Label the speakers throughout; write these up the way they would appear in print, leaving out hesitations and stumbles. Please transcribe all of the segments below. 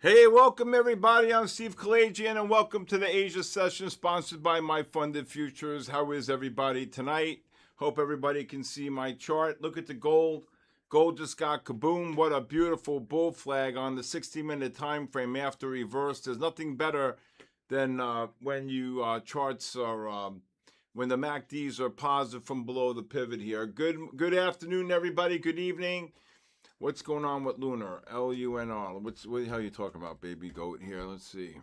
Speaker 1: Hey, welcome everybody. I'm Steve Kalayjian, and welcome to the Asia session sponsored by My Funded Futures. How is everybody tonight? Hope everybody can see my chart. Look at the gold. Gold just got kaboom. What a beautiful bull flag on the 60-minute time frame after reverse. There's nothing better than when you charts are when the MACDs are positive from below the pivot here. Good afternoon, everybody. Good evening. What's going on with Lunar? LUNR. What the hell are you talking about, baby goat here? Let's see.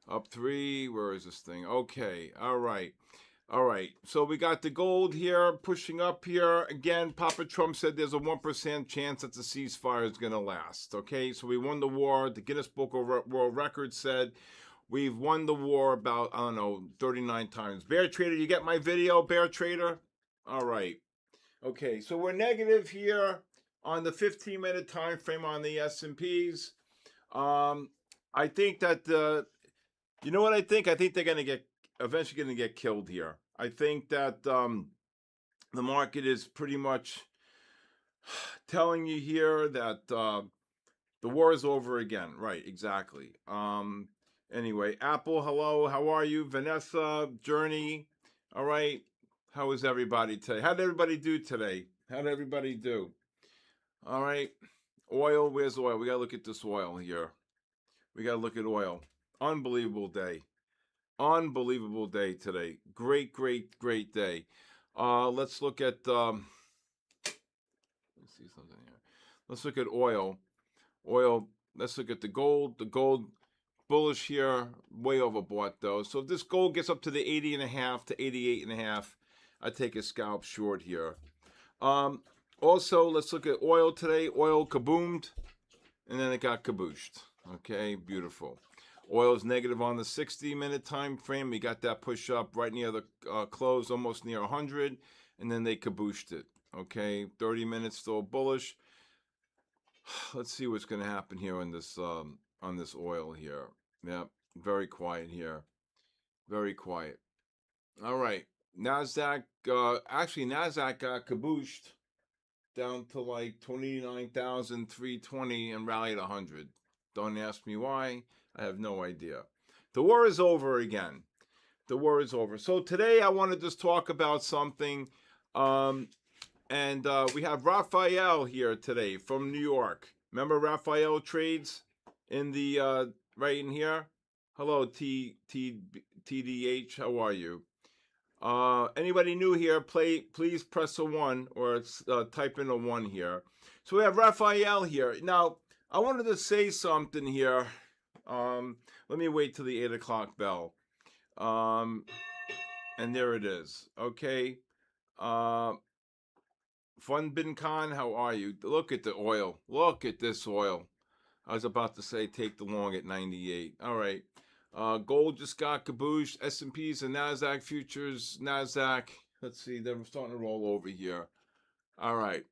Speaker 1: Up 3. Where is this thing? Okay. All right. So we got the gold here pushing up here. Again, Papa Trump said there's a 1% chance that the ceasefire is going to last. Okay. So we won the war. The Guinness Book of World Records said we've won the war about, 39 times. Bear Trader, you get my video, Bear Trader? All right. Okay. So we're negative here on the 15-minute time frame on the S&Ps. I think that you know what I think? I think they're going to eventually going to get killed here. I think that the market is pretty much telling you here that the war is over again. Right, exactly. Anyway, Apple, hello. How are you? Vanessa, Journey. All right. How is everybody today? How did everybody do today? How did everybody do? All right, oil, where's oil? We got to look at this oil here. We got to look at oil. Unbelievable day. Unbelievable day today. Great day. Let's look at, let's see something here. Let's look at oil. Oil, let's look at the gold. The gold bullish here, way overbought though. So if this gold gets up to the 80.5 to 88.5, I take a scalp short here. Also, let's look at oil today. Oil kaboomed, and then it got kabooshed. Okay, beautiful. Oil is negative on the 60-minute time frame. We got that push up right near the close, almost near 100, and then they kabooshed it. Okay, 30 minutes still bullish. Let's see what's going to happen here on this oil here. Yeah, very quiet here. Very quiet. All right, NASDAQ. Actually, NASDAQ got kabooshed down to like 29,320 and rallied 100. Don't ask me why. I have no idea. The war is over again. The war is over. So today I want to just talk about something. And we have Raphael here today from New York. Remember Raphael trades in the right in here? Hello, TDH. How are you? Anybody new here, please press a 1 or type in a 1 here. So we have Raphael here. Now, I wanted to say something here. Let me wait till the 8 o'clock bell. And there it is. Okay. Funbin Khan, how are you? Look at the oil. Look at this oil. I was about to say take the long at 98. All right. Gold just got kabooshed. S&Ps and NASDAQ futures. NASDAQ, let's see, they're starting to roll over here. All right.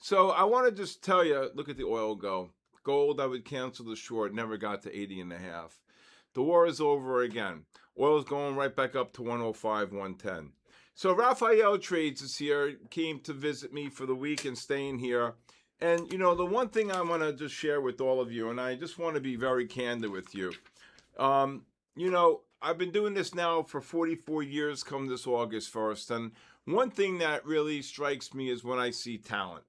Speaker 1: So I want to just tell you, look at the oil go. Gold, I would cancel the short. Never got to 80.5. The war is over again. Oil is going right back up to 105, 110. So Raphael Trades is here. Came to visit me for the week and staying here. And, you know, the one thing I want to just share with all of you, and I just want to be very candid with you. You know, I've been doing this now for 44 years come this August 1st. And one thing that really strikes me is when I see talent.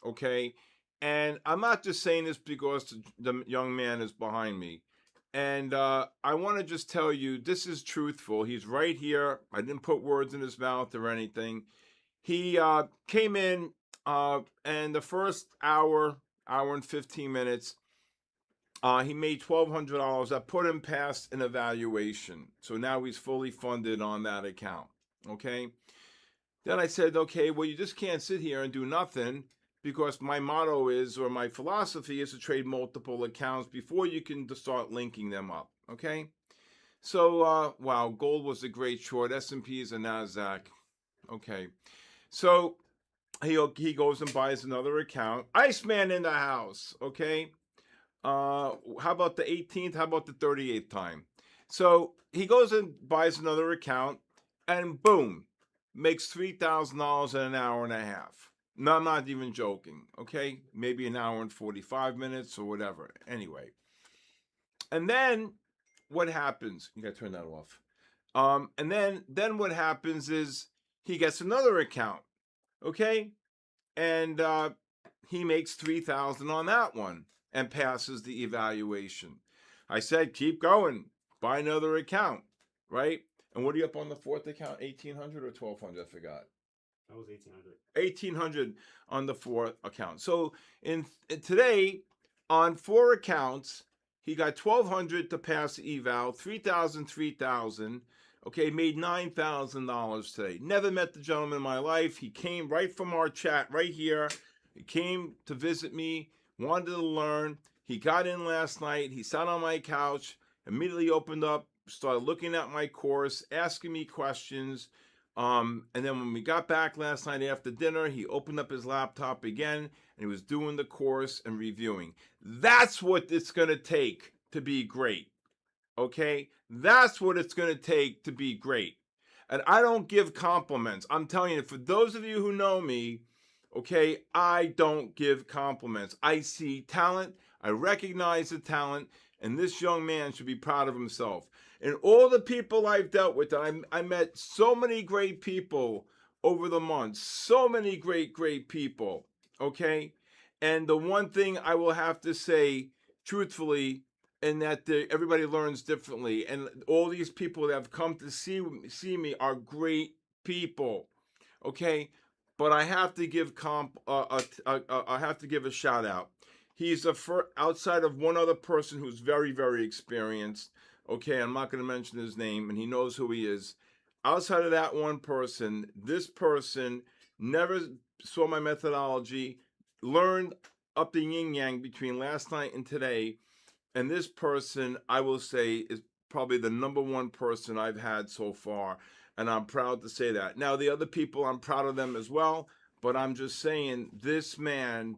Speaker 1: Okay. And I'm not just saying this because the young man is behind me. And I want to just tell you, this is truthful. He's right here. I didn't put words in his mouth or anything. He came in and the first hour and 15 minutes, he made $1,200. That put him past an evaluation. So now he's fully funded on that account. Okay. Then I said, okay, well, you just can't sit here and do nothing, because my motto is, or my philosophy is, to trade multiple accounts before you can start linking them up. Okay. So, wow, gold was a great short. S&Ps and NASDAQ. Okay. So he goes and buys another account. Iceman in the house. Okay. How about the 18th? How about the 38th time? So he goes and buys another account and boom, makes $3,000 in an hour and a half. No, I'm not even joking. Okay, maybe an hour and 45 minutes or whatever. Anyway, and then what happens? You got to turn that off. And then what happens is he gets another account. Okay, and he makes 3,000 on that one and passes the evaluation. I said, keep going, buy another account, right? And what are you up on the fourth account? 1,800 or 1,200? I forgot.
Speaker 2: That was 1,800.
Speaker 1: 1,800 on the fourth account. So in today, on 4 accounts, he got 1,200 to pass the eval, 3,000, 3,000. Okay, made $9,000 today. Never met the gentleman in my life. He came right from our chat right here. He came to visit me, wanted to learn. He got in last night. He sat on my couch, immediately opened up, started looking at my course, asking me questions. And then when we got back last night after dinner, he opened up his laptop again and he was doing the course and reviewing. That's what it's going to take to be great. Okay? That's what it's going to take to be great. And I don't give compliments. I'm telling you, for those of you who know me, okay, I don't give compliments. I see talent, I recognize the talent, and this young man should be proud of himself. And all the people I've dealt with, I met so many great people over the months, so many great people, okay? And the one thing I will have to say, truthfully, and that everybody learns differently, and all these people that have come to see me are great people, okay? But I have to give I have to give a shout out. He's outside of one other person who's very experienced. Okay, I'm not going to mention his name, and he knows who he is. Outside of that one person, this person never saw my methodology, learned up the yin yang between last night and today, and this person, I will say, is probably the number one person I've had so far, and I'm proud to say that. Now, the other people, I'm proud of them as well, but I'm just saying this man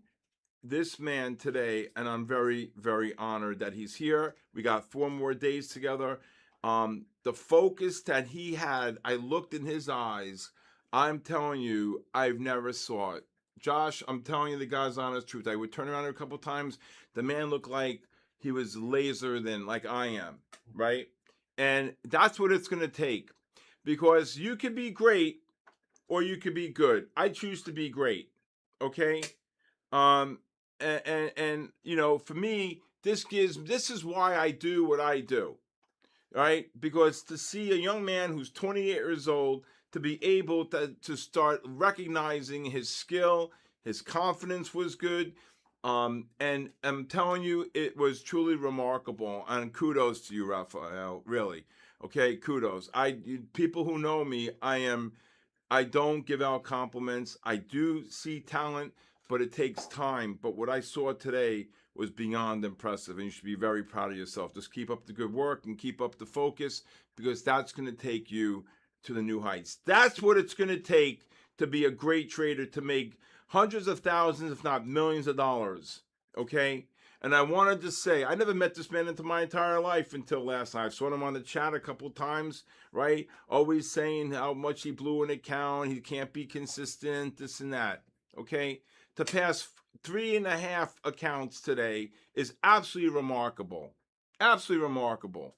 Speaker 1: today, and I'm very honored that he's here. We got 4 more days together. The focus that he had, I looked in his eyes. I'm telling you, I've never saw it. Josh, I'm telling you the God's honest truth. I would turn around a couple times. The man looked like he was laser than like I am, right? And that's what it's going to take, because you can be great or you can be good. I choose to be great. Okay? Um, and you know, for me, this is why I do what I do, right? Because to see a young man who's 28 years old to be able to start recognizing his skill, his confidence was good. And I'm telling you, it was truly remarkable. And kudos to you, Raphael. Really, okay, kudos. People who know me, I don't give out compliments. I do see talent, but it takes time. But what I saw today was beyond impressive, and you should be very proud of yourself. Just keep up the good work and keep up the focus, because that's going to take you to the new heights. That's what it's going to take to be a great trader, to make hundreds of thousands, if not millions of dollars. Okay? And I wanted to say, I never met this man into my entire life until last night. I saw him on the chat a couple times, right? Always saying how much he blew an account, he can't be consistent, this and that. Okay? To pass 3.5 accounts today is absolutely remarkable. Absolutely remarkable.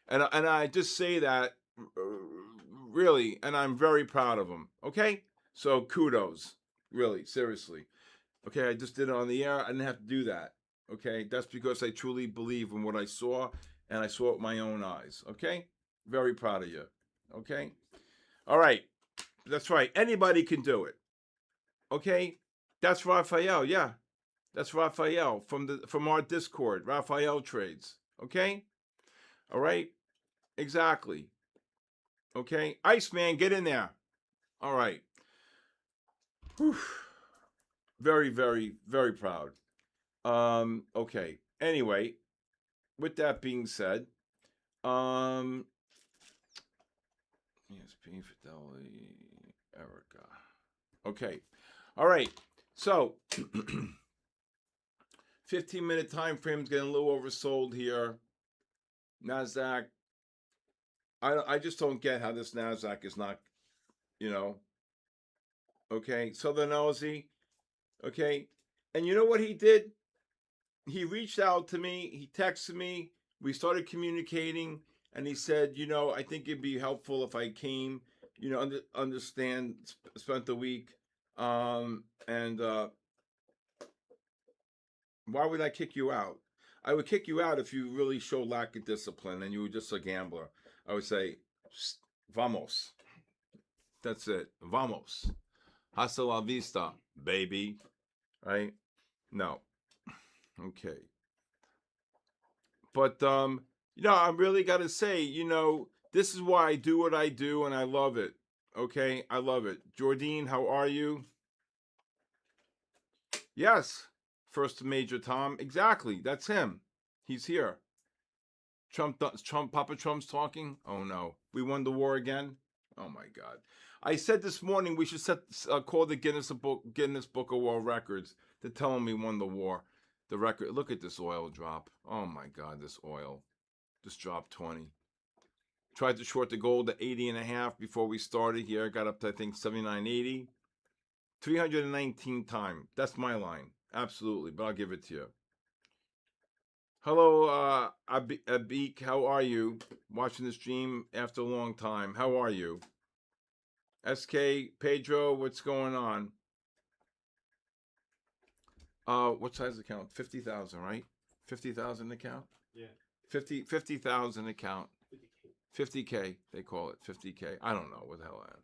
Speaker 1: And I just say that really, and I'm very proud of him. Okay? So kudos. Really, seriously. Okay, I just did it on the air. I didn't have to do that. Okay, that's because I truly believe in what I saw, and I saw it with my own eyes. Okay, very proud of you. Okay, all right, that's right. Anybody can do it. Okay, that's Raphael. Yeah, that's Raphael from our Discord. Raphael Trades. Okay, all right, exactly. Okay, Iceman, get in there. All right. Whew. Very proud. Okay. Anyway, with that being said, ESP Fidelity, Erica. Okay. All right. So 15-minute time frame's getting a little oversold here. NASDAQ. I just don't get how this NASDAQ is not, you know. Okay. Southern Aussie. Okay? And you know what he did? He reached out to me. He texted me. We started communicating. And he said, I think it'd be helpful if I came, understand, spent the week. And why would I kick you out? I would kick you out if you really show lack of discipline and you were just a gambler. I would say, vamos. That's it. Vamos. Hasta la vista, baby. Right? No. Okay. But I really got to say, this is why I do what I do, and I love it. Okay, I love it. Jordine, how are you? Yes, First Major Tom. Exactly, that's him. He's here. Papa Trump's talking. Oh no, we won the war again. Oh my God. I said this morning we should call the Guinness Book of World Records to tell him we won the war. The record. Look at this oil drop. Oh my God, this oil. Just dropped 20. Tried to short the gold at 80.5 before we started here. Got up to, I think, 79.80. 319 time. That's my line. Absolutely. But I'll give it to you. Hello, Abik. How are you? Watching the stream after a long time. How are you? SK, Pedro, what's going on? What size account? 50,000, right? 50,000 account?
Speaker 2: Yeah.
Speaker 1: 50,000 account. 50K, they call it 50K. I don't know what the hell I am.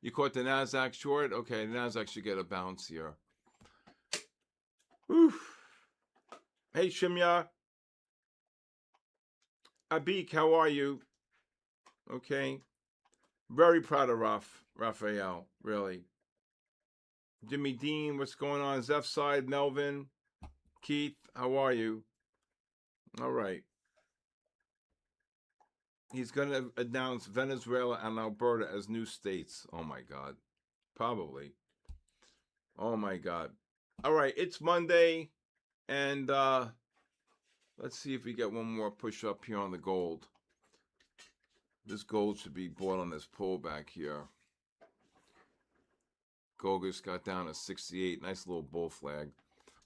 Speaker 1: You caught the NASDAQ short? Okay, the NASDAQ should get a bounce here. Oof. Hey, Shimya. Abik, how are you? Okay. Very proud of Raphael, really. Jimmy Dean, what's going on? Zeph side, Melvin. Keith, how are you? All right. He's going to announce Venezuela and Alberta as new states. Oh, my God. Probably. Oh, my God. All right. It's Monday. And let's see if we get one more push up here on the gold. This gold should be bought on this pullback here. Gold just got down to 68. Nice little bull flag.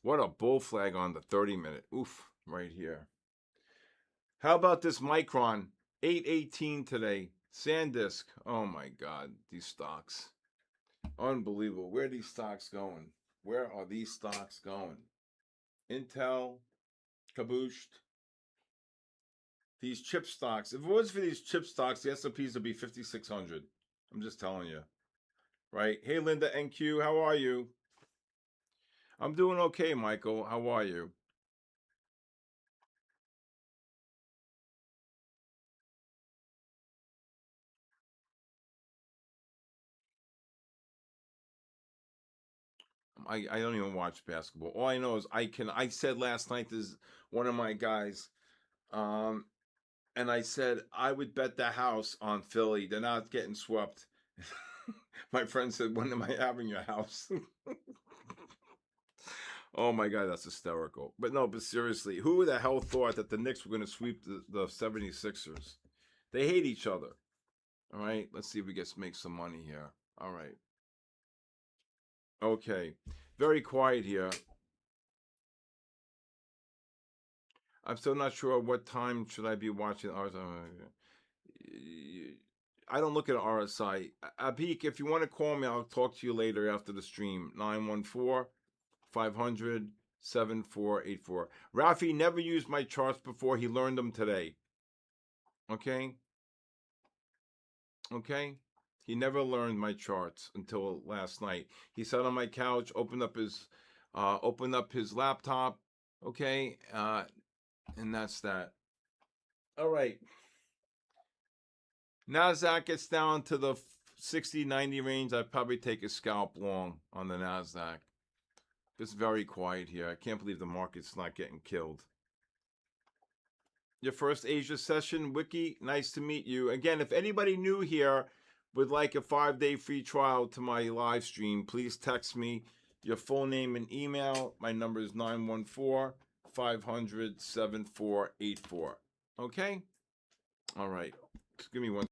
Speaker 1: What a bull flag on the 30-minute. Oof, right here. How about this Micron? 818 today. SanDisk. Oh my God, these stocks. Unbelievable. Where are these stocks going? Where are these stocks going? Intel, kabooshed. These chip stocks. If it was for these chip stocks, the S&Ps would be 5,600. I'm just telling you. Right? Hey, Linda NQ, how are you? I'm doing okay, Michael. How are you? I don't even watch basketball. All I know is I said last night to one of my guys, and I said I would bet the house on Philly. They're not getting swept. My friend said, "When am I having your house?" Oh my God, that's hysterical. But no, but seriously, who the hell thought that the Knicks were going to sweep the 76ers? They hate each other. All right, let's see if we make some money here. All right. Okay, very quiet here. I'm still not sure what time should I be watching RSI. I don't look at RSI. Abik, if you want to call me, I'll talk to you later after the stream. 914-500-7484. Rafi never used my charts before. He learned them today. Okay? Okay? He never learned my charts until last night. He sat on my couch, opened up his laptop. Okay? And that's that. All right. NASDAQ gets down to the 60, 90 range. I'd probably take a scalp long on the NASDAQ. It's very quiet here. I can't believe the market's not getting killed. Your first Asia session, Wiki, nice to meet you. Again, if anybody new here would like a 5-day free trial to my live stream, please text me your full name and email. My number is 914-500-7484. Okay? All right. Just give me one.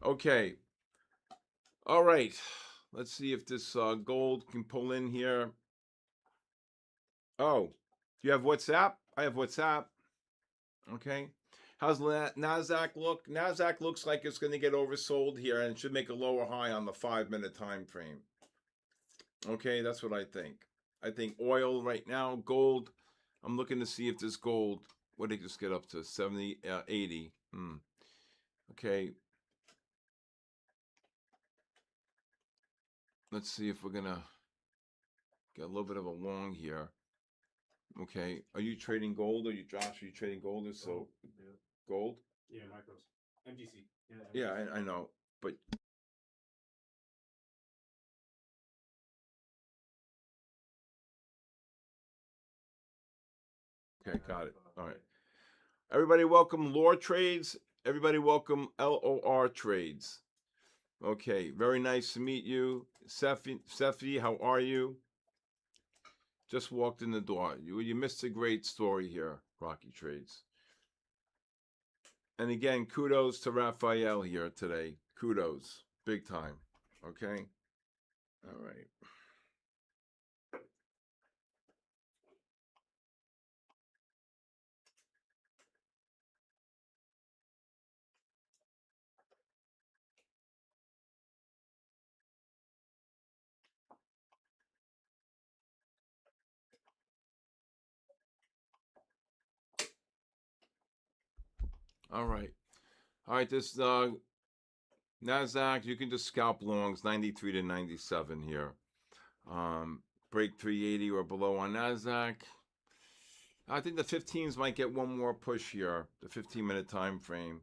Speaker 1: Okay. All right. Let's see if this gold can pull in here. Oh, do you have WhatsApp? I have WhatsApp. Okay. How's NASDAQ look? NASDAQ looks like it's going to get oversold here and it should make a lower high on the 5-minute time frame. Okay, that's what I think. I think oil right now, gold. I'm looking to see if this gold, what did it just get up to? 70, 80. Okay. Let's see if we're going to get a little bit of a long here. Okay. Are you trading gold? Are you, Josh, are you trading gold or so?
Speaker 2: Yeah.
Speaker 1: Gold?
Speaker 2: Yeah, micros. MGC.
Speaker 1: Yeah, I know. But okay, got it. All right. Everybody welcome Lore Trades. Everybody welcome LOR Trades. Okay, very nice to meet you. Sefi, how are you? Just walked in the door. You missed a great story here, Rocky Trades. And again, kudos to Raphael here today. Kudos. Big time. Okay? All right. All right. All right, this NASDAQ, you can just scalp longs 93 to 97 here. Break 380 or below on NASDAQ. I think the 15s might get one more push here, the 15-minute time frame.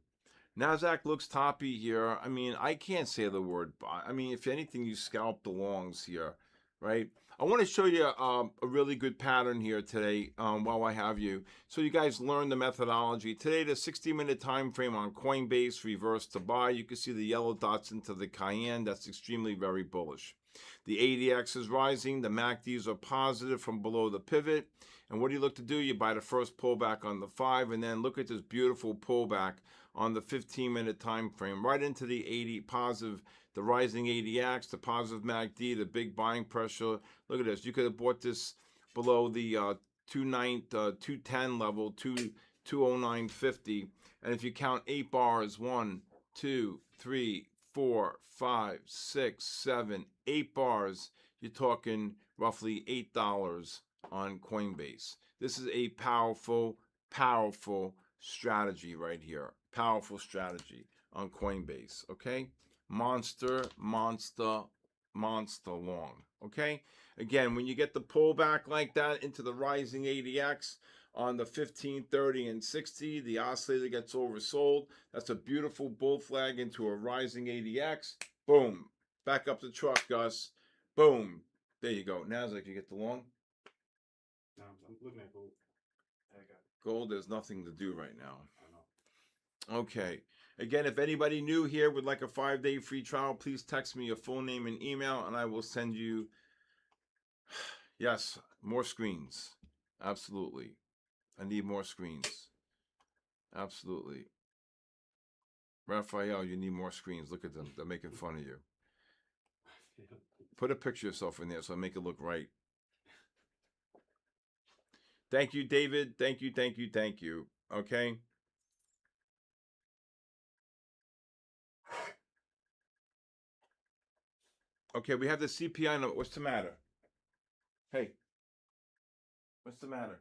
Speaker 1: NASDAQ looks toppy here. I mean, I can't say the word buy. I mean, if anything, you scalp the longs here, right? I want to show you a really good pattern here today while I have you. So you guys learn the methodology. Today, the 60-minute time frame on Coinbase reversed to buy. You can see the yellow dots into the cayenne. That's extremely very bullish. The ADX is rising. The MACDs are positive from below the pivot. And what do you look to do? You buy the first pullback on the 5, and then look at this beautiful pullback on the 15-minute time frame, right into the 80 positive, the rising ADX, the positive MACD, the big buying pressure. Look at this. You could have bought this below the 210 level, 209.50. And if you count 8 bars, 1, 2, 3, 4, 5, 6, 7, 8 bars, you're talking roughly $8 on Coinbase. This is a powerful, powerful strategy right here. Powerful strategy on Coinbase. Okay, monster long. Okay, again, when you get the pullback like that into the rising ADX on the 15, 30, and 60, the oscillator gets oversold. That's a beautiful bull flag into a rising ADX. Boom, back up the truck, Gus. Boom, there you go. NASDAQ, you get the long.
Speaker 2: No, I'm looking at gold.
Speaker 1: Gold, there's nothing to do right now. Okay. Again, if anybody new here would like a 5-day free trial, please text me your full name and email, and I will send you, yes, more screens. Absolutely. I need more screens. Absolutely. Raphael, you need more screens. Look at them. They're making fun of you. Put a picture of yourself in there so I make it look right. Thank you, David. Thank you, thank you, thank you. Okay. Okay, we have the CPI number. What's the matter? Hey, what's the matter?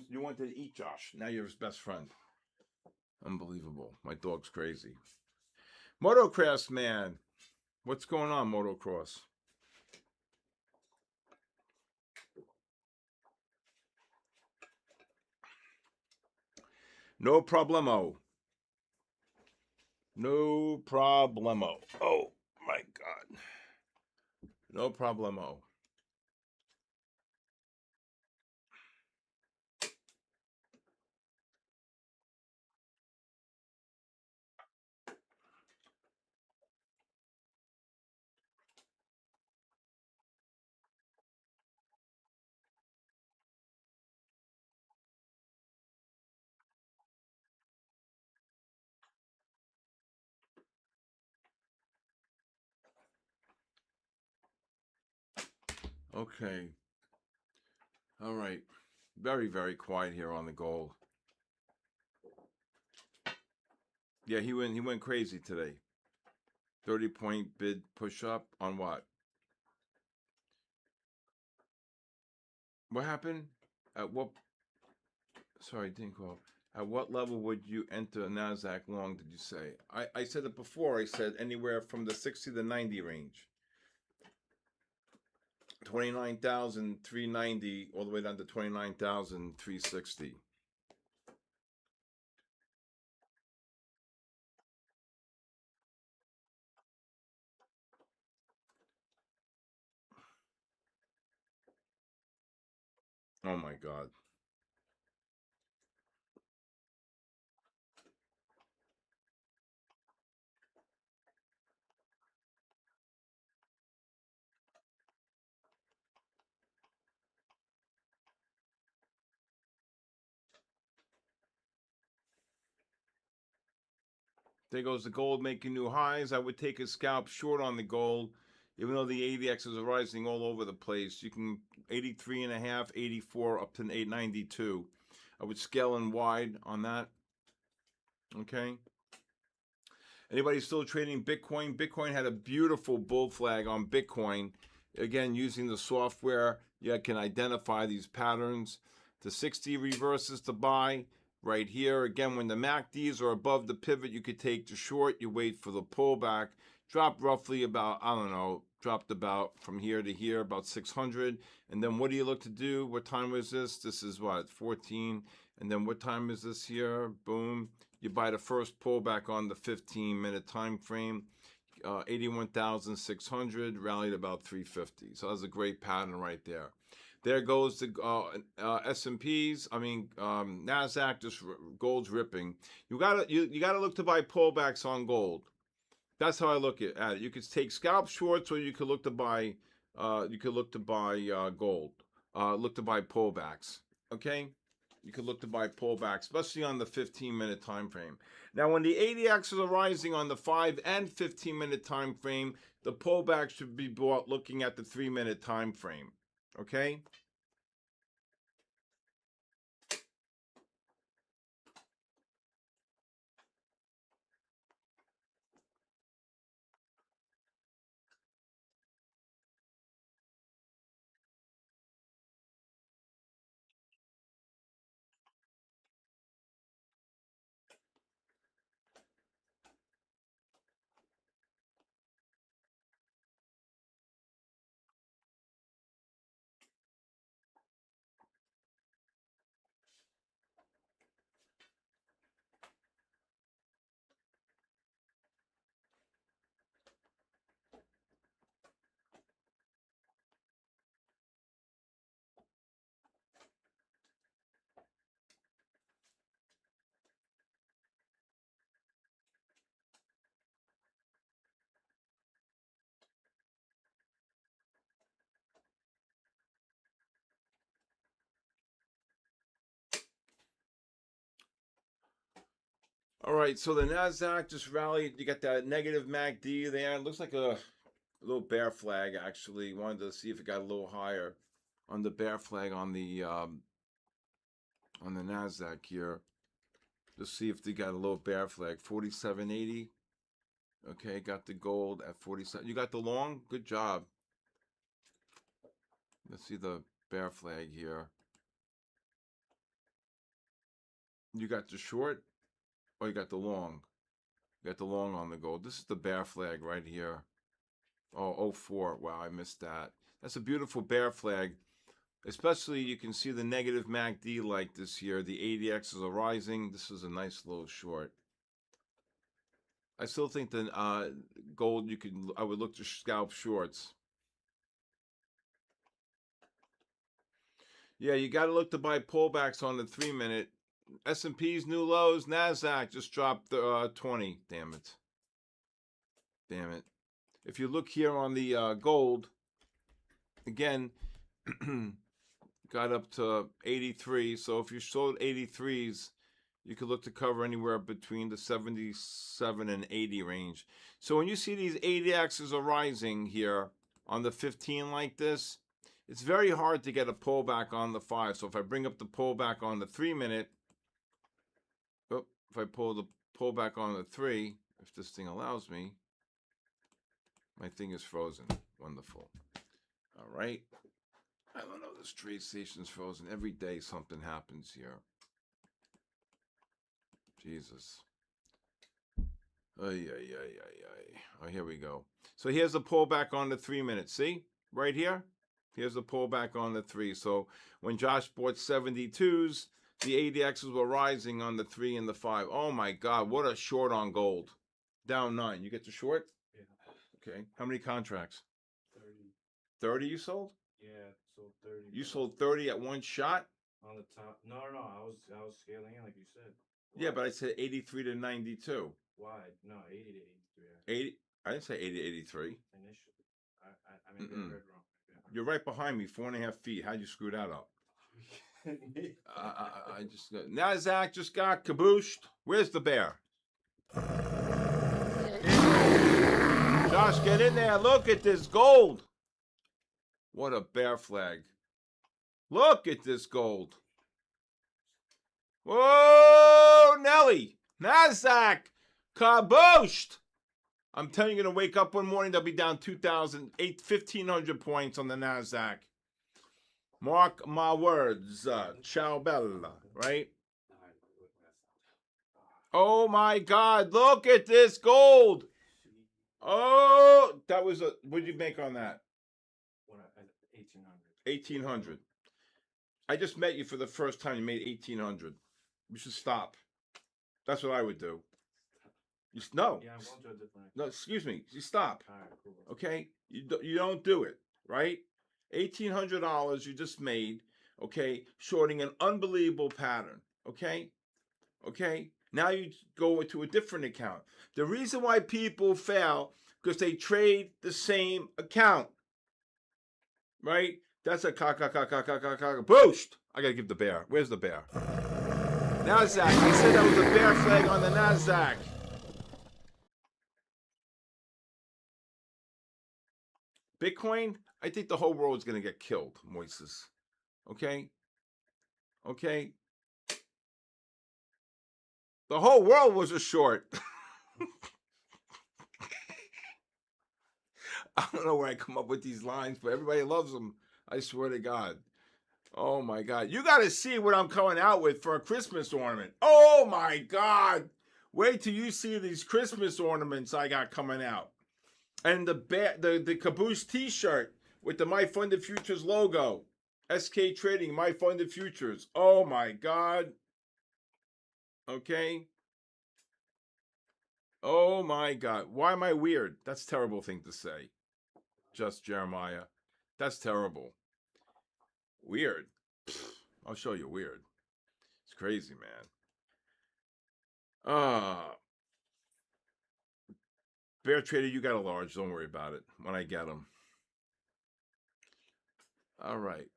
Speaker 1: You wanted to eat Josh. Now you're his best friend. Unbelievable. My dog's crazy. Motocross man. What's going on, motocross? No problemo. No problemo. Oh my God. No problemo. Okay. All right. Very, very quiet here on the gold. Yeah, he went crazy today. 30-point bid push up on what? What happened? At what? Sorry, didn't call. At what level would you enter NASDAQ long, did you say? I said it before. I said anywhere from the 60 to 90 range. 29,390 all the way down to 29,360. Oh my God. There goes the gold making new highs. I would take a scalp short on the gold, even though the ADXs are rising all over the place. You can 83.5, 84 up to 892. I would scale in wide on that. Okay. Anybody still trading Bitcoin? Bitcoin had a beautiful bull flag on Bitcoin. Again, using the software, you can identify these patterns. The 60 reverses to buy right here. Again, when the MACDs are above the pivot, you could take the short. You wait for the pullback. Dropped roughly about, I don't know, dropped about from here to here, about 600. And then what do you look to do? What time was this? This is what, 14. And then what time is this here? Boom. You buy the first pullback on the 15-minute time frame. 81,600, rallied about 350. So that's a great pattern right there. There goes the S&Ps. NASDAQ, just gold's ripping. You gotta look to buy pullbacks on gold. That's how I look at it. You could take scalp shorts, or you could look to buy. Gold. Look to buy pullbacks. Okay. You could look to buy pullbacks, especially on the 15-minute time frame. Now, when the ADXs are rising on the 5 and 15-minute time frame, the pullback should be bought looking at the 3-minute time frame. Okay? All right, so the NASDAQ just rallied. You got that negative MACD there. It looks like a little bear flag, actually. Wanted to see if it got a little higher on the bear flag on the NASDAQ here. Just see if they got a little bear flag. 47.80. Okay, got the gold at 47. You got the long? Good job. Let's see the bear flag here. You got the short, or you got the long? You got the long on the gold. This is the bear flag right here. Oh, 04. Wow, I missed that. That's a beautiful bear flag. Especially, you can see the negative MACD like this here. The ADXs are rising. This is a nice little short. I still think that gold, I would look to scalp shorts. Yeah, you got to look to buy pullbacks on the 3-minute. S&P's new lows. NASDAQ just dropped 20. Damn it. Damn it. If you look here on the gold, again, got up to 83. So if you sold 83s, you could look to cover anywhere between the 77 and 80 range. So when you see these ADXs are rising here on the 15 like this, it's very hard to get a pullback on the 5. So if I bring up the pullback on the 3-minute, if I pull the pullback on the 3, if this thing allows me, my thing is frozen. Wonderful. All right. I don't know, this trade station's frozen. Every day something happens here. Jesus. Ay. Oh, here we go. So here's the pullback on the 3-minute. See? Right here? Here's the pullback on the 3. So when Josh bought 72s, the ADXs were rising on the 3 and the 5. Oh my God, what a short on gold. Down 9. You get the short?
Speaker 2: Yeah.
Speaker 1: Okay. How many contracts?
Speaker 2: 30.
Speaker 1: 30 you sold?
Speaker 2: Yeah, sold 30.
Speaker 1: You sold 30 at one shot?
Speaker 2: On the top. No. I was scaling in like you said.
Speaker 1: Why? Yeah, but I said 83 to 92.
Speaker 2: Why? No, 80 to 83.
Speaker 1: 80? I didn't say 80 to 83.
Speaker 2: Initially. I maybe I heard wrong.
Speaker 1: You're right behind me, 4.5 feet. How'd you screw that up? I just got, NASDAQ just got kabooshed. Where's the bear? Josh, get in there. Look at this gold. What a bear flag. Look at this gold. Whoa, Nelly. NASDAQ kabooshed. I'm telling you, going to wake up one morning, they'll be down 1,500 points on the NASDAQ. Mark my words. Ciao Bella, right? Oh my God, look at this gold. Oh, that was a, what did you make on that?
Speaker 2: 1,800.
Speaker 1: 1,800. I just met you for the first time. You made 1,800. You should stop. That's what I would do. No.
Speaker 2: Yeah, I'm going to a different.
Speaker 1: No, excuse me. You stop.
Speaker 2: All right, cool.
Speaker 1: Okay? You don't do it, right? $1,800 you just made, okay, shorting an unbelievable pattern, okay? Okay? Now you go into a different account. The reason why people fail, because they trade the same account, right? That's a boost. I got to give the bear. Where's the bear? NASDAQ. I said that was a bear flag on the NASDAQ. Bitcoin, I think the whole world is going to get killed, Moises. Okay? Okay? The whole world was a short. I don't know where I come up with these lines, but everybody loves them. I swear to God. Oh, my God. You got to see what I'm coming out with for a Christmas ornament. Oh, my God. Wait till you see these Christmas ornaments I got coming out. And the caboose T-shirt with the My Funded Futures logo. SK Trading, My Funded Futures. Oh, my God. Okay. Oh, my God. Why am I weird? That's a terrible thing to say. Just Jeremiah. That's terrible. Weird. I'll show you weird. It's crazy, man. Bear Trader, you got a large. Don't worry about it when I get them. All right.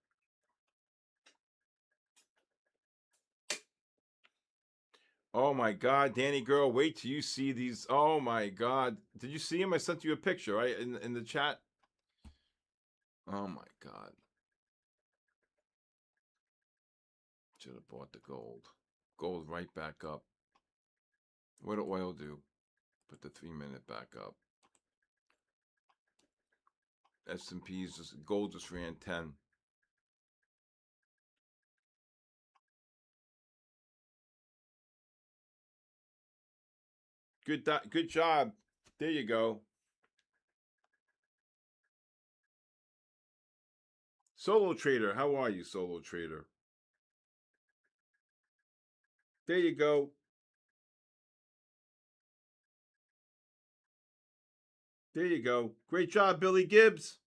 Speaker 1: Oh, my God. Danny girl, wait till you see these. Oh, my God. Did you see him? I sent you a picture, right? In the chat. Oh, my God. Should have bought the gold. Gold right back up. What did oil do? Put the 3-minute back up. S&P's just, gold just ran 10. Good job. There you go. Solo Trader, how are you, Solo Trader? There you go. There you go. Great job, Billy Gibbs.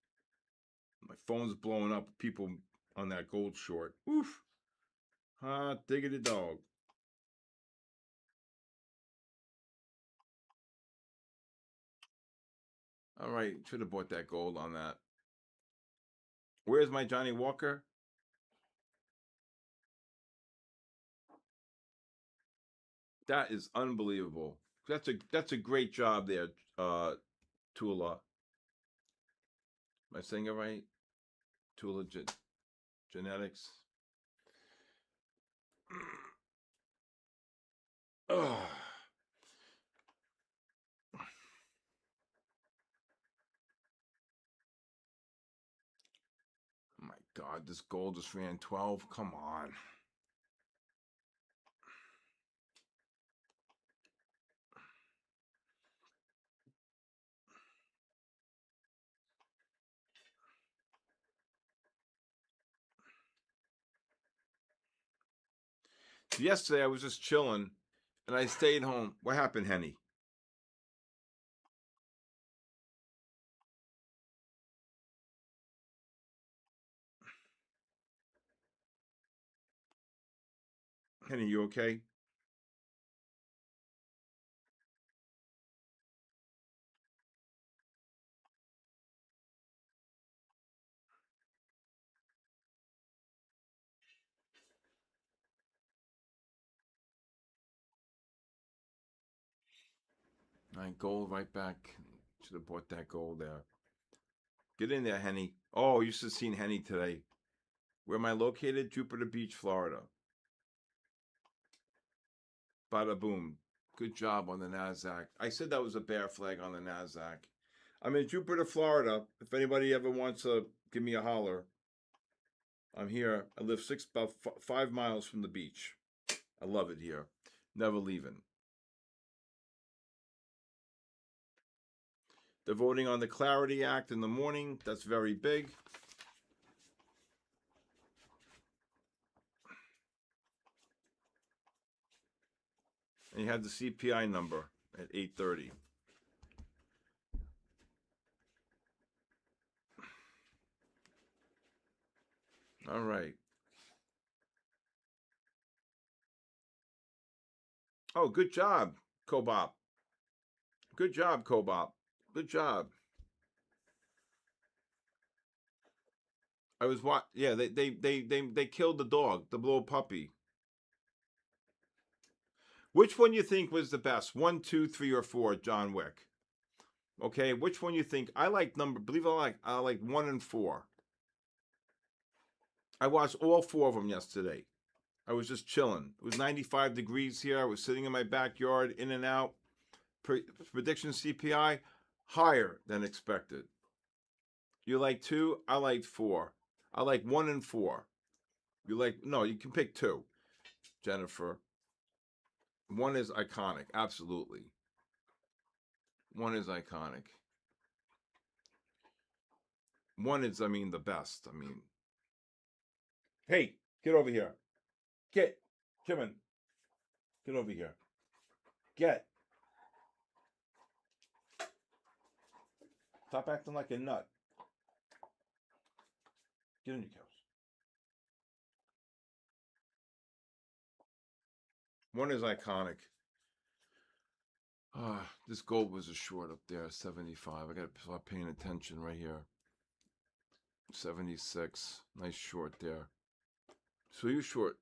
Speaker 1: My phone's blowing up. People on that gold short. Oof. Hot diggity dog. All right. Should have bought that gold on that. Where's my Johnny Walker? That is unbelievable. That's a great job there, Tula. Am I saying it right? Too legit. Genetics. Oh. My God, this gold just ran 12. Come on. Yesterday, I was just chilling, and I stayed home. What happened, Henny? Henny, you okay? All right, gold right back. Should have bought that gold there. Get in there, Henny. Oh, you should have seen Henny today. Where am I located? Jupiter Beach, Florida. Bada boom. Good job on the NASDAQ. I said that was a bear flag on the NASDAQ. I'm in Jupiter, Florida. If anybody ever wants to give me a holler, I'm here. I live about 5 miles from the beach. I love it here. Never leaving. They're voting on the Clarity Act in the morning. That's very big. And you had the CPI number at 8:30. All right. Oh, good job, Kobop. Good job, Kobop. Good job. I was Yeah, they killed the dog, the little puppy. Which one you think was the best? 1, 2, 3, or 4? John Wick. Okay, which one you think? I like number. Believe it or not, I like 1 and 4. I watched all 4 of them yesterday. I was just chilling. It was 95 degrees here. I was sitting in my backyard, in and out. Prediction CPI higher than expected. You like 2? I like 4. I like 1 and 4. You like no? You can pick 2, Jennifer. 1 is iconic, absolutely. 1 is iconic. 1 is, I mean, the best. I mean, hey, get over here. Get, Kevin. Get over here. Get. Stop acting like a nut. Get in your couch. 1 is iconic. This gold was a short up there, 75. I got to start paying attention right here. 76. Nice short there. So you short.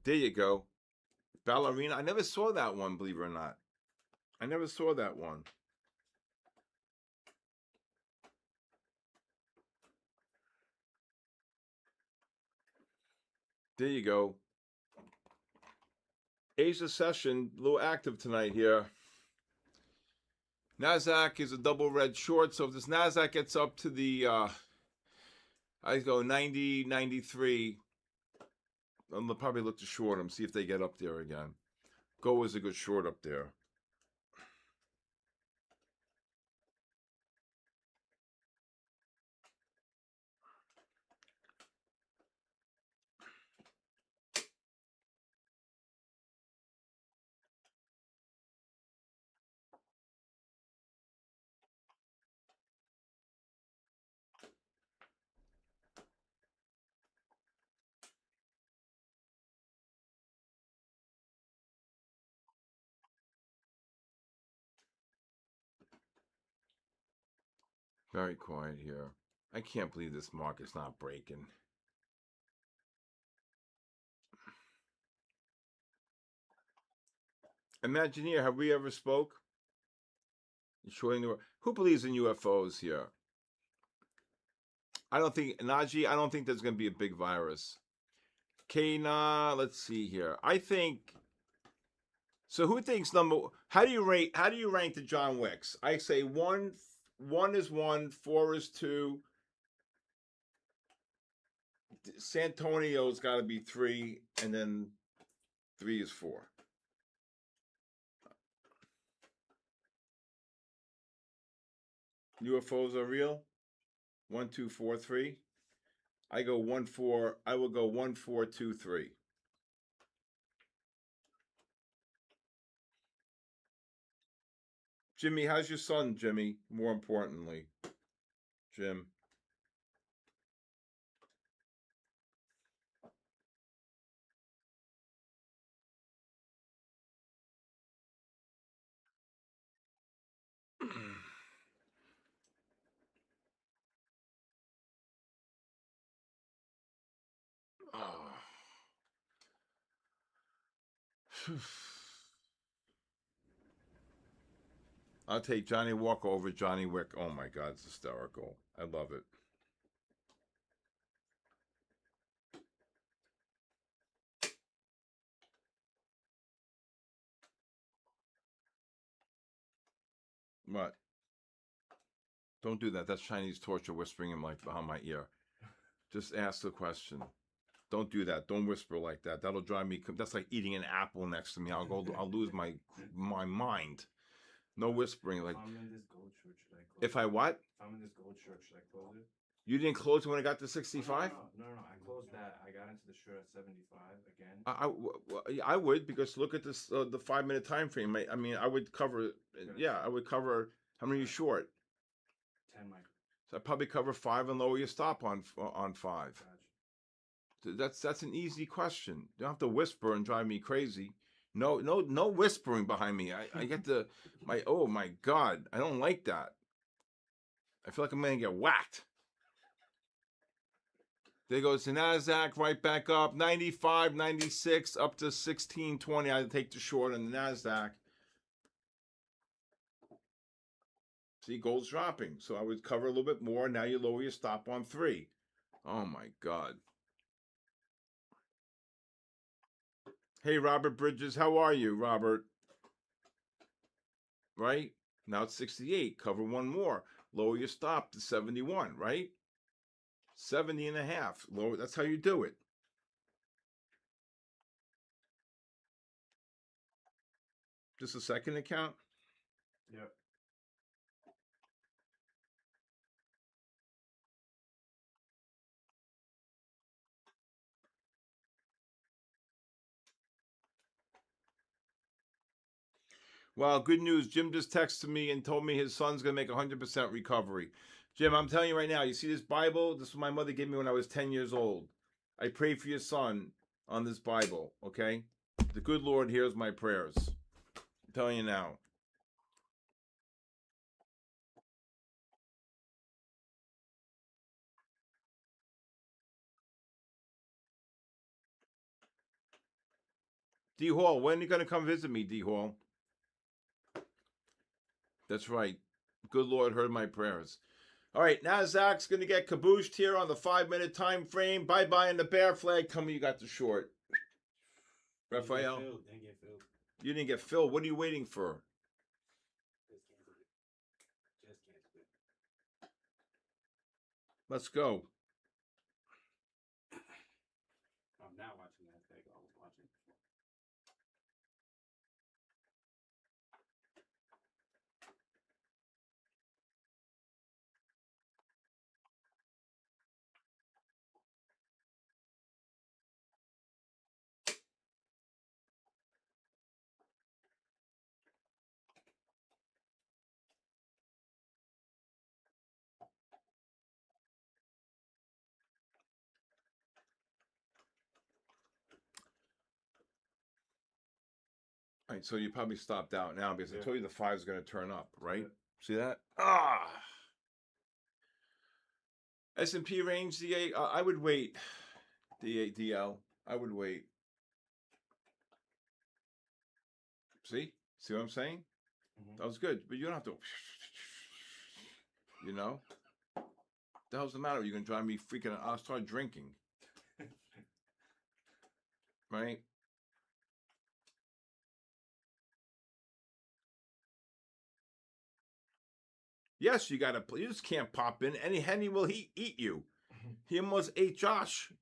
Speaker 1: There you go. Ballerina. I never saw that one, believe it or not. I never saw that one. There you go. Asia session, a little active tonight here. NASDAQ is a double red short. So if this NASDAQ gets up to the, I go 90, 93, I'll probably look to short them, see if they get up there again. Go is a good short up there. Very quiet here. I can't believe this market's not breaking. Imagineer, have we ever spoke? Who believes in UFOs here? I don't think, Najee, I don't think there's going to be a big virus. Kana, let's see here. I think, so who thinks how do you rank the John Wicks? I say one is 1, 4 is 2. Santonio's got to be 3, and then 3 is 4. UFOs are real? 1, 2, 4, 3. I go 1, 4. I will go 1, 4, 2, 3. Jimmy, how's your son, Jimmy? More importantly, Jim. Oh. I'll take Johnny Walker over Johnny Wick. Oh my God, it's hysterical. I love it. What? Don't do that. That's Chinese torture whispering him like behind my ear. Just ask the question. Don't do that. Don't whisper like that. That'll drive me. That's like eating an apple next to me. I'll lose my mind. No whispering. Like,
Speaker 2: if I'm in this gold shirt, should I close
Speaker 1: if I what?
Speaker 2: If I'm in this gold shirt, should I close it?
Speaker 1: You didn't close it when I got to 65?
Speaker 2: No. I closed that. I got into the shirt at 75 again.
Speaker 1: I would, because look at this the 5-minute time frame. I mean, I would cover. Yeah, I would cover. How many are you short?
Speaker 2: 10 micro.
Speaker 1: So I probably cover 5 and lower your stop on 5.
Speaker 2: Gotcha.
Speaker 1: That's an easy question. You don't have to whisper and drive me crazy. No whispering behind me. I get oh my God, I don't like that. I feel like I'm gonna get whacked. There goes the NASDAQ right back up, 95, 96, up to 1620. I take the short on the NASDAQ. See, gold's dropping. So I would cover a little bit more. Now you lower your stop on 3. Oh my God. Hey, Robert Bridges, how are you, Robert? Right? Now it's 68. Cover one more. Lower your stop to 71, right? 70 and a half. Lower. That's how you do it. Just a second account?
Speaker 2: Yep.
Speaker 1: Well, good news. Jim just texted me and told me his son's going to make 100% recovery. Jim, I'm telling you right now, you see this Bible? This is what my mother gave me when I was 10 years old. I pray for your son on this Bible, okay? The good Lord hears my prayers. I'm telling you now. D Hall, when are you going to come visit me, D Hall? That's right. Good Lord heard my prayers. All right, NASDAQ's going to get cabooshed here on the 5-minute time frame. Bye-bye in the bear flag. Tell me you got the short. Raphael?
Speaker 2: Didn't get filled.
Speaker 1: You didn't get filled. What are you waiting for?
Speaker 2: Just canceled it.
Speaker 1: Let's go.
Speaker 2: I'm now watching NASDAQ. I was watching it before.
Speaker 1: All right, so you probably stopped out now because I
Speaker 2: Yeah.
Speaker 1: told you the 5 is going to turn up, right?
Speaker 2: Yeah.
Speaker 1: See that? Ah! S&P range, DA, I would wait. DL, I would wait. See what I'm saying? Mm-hmm. That was good, but you don't have to. You know, the hell's the matter? You're gonna drive me freaking. I'll start drinking. Right? Yes, you gotta. You just can't pop in. Any Henny will eat you. He almost ate Josh.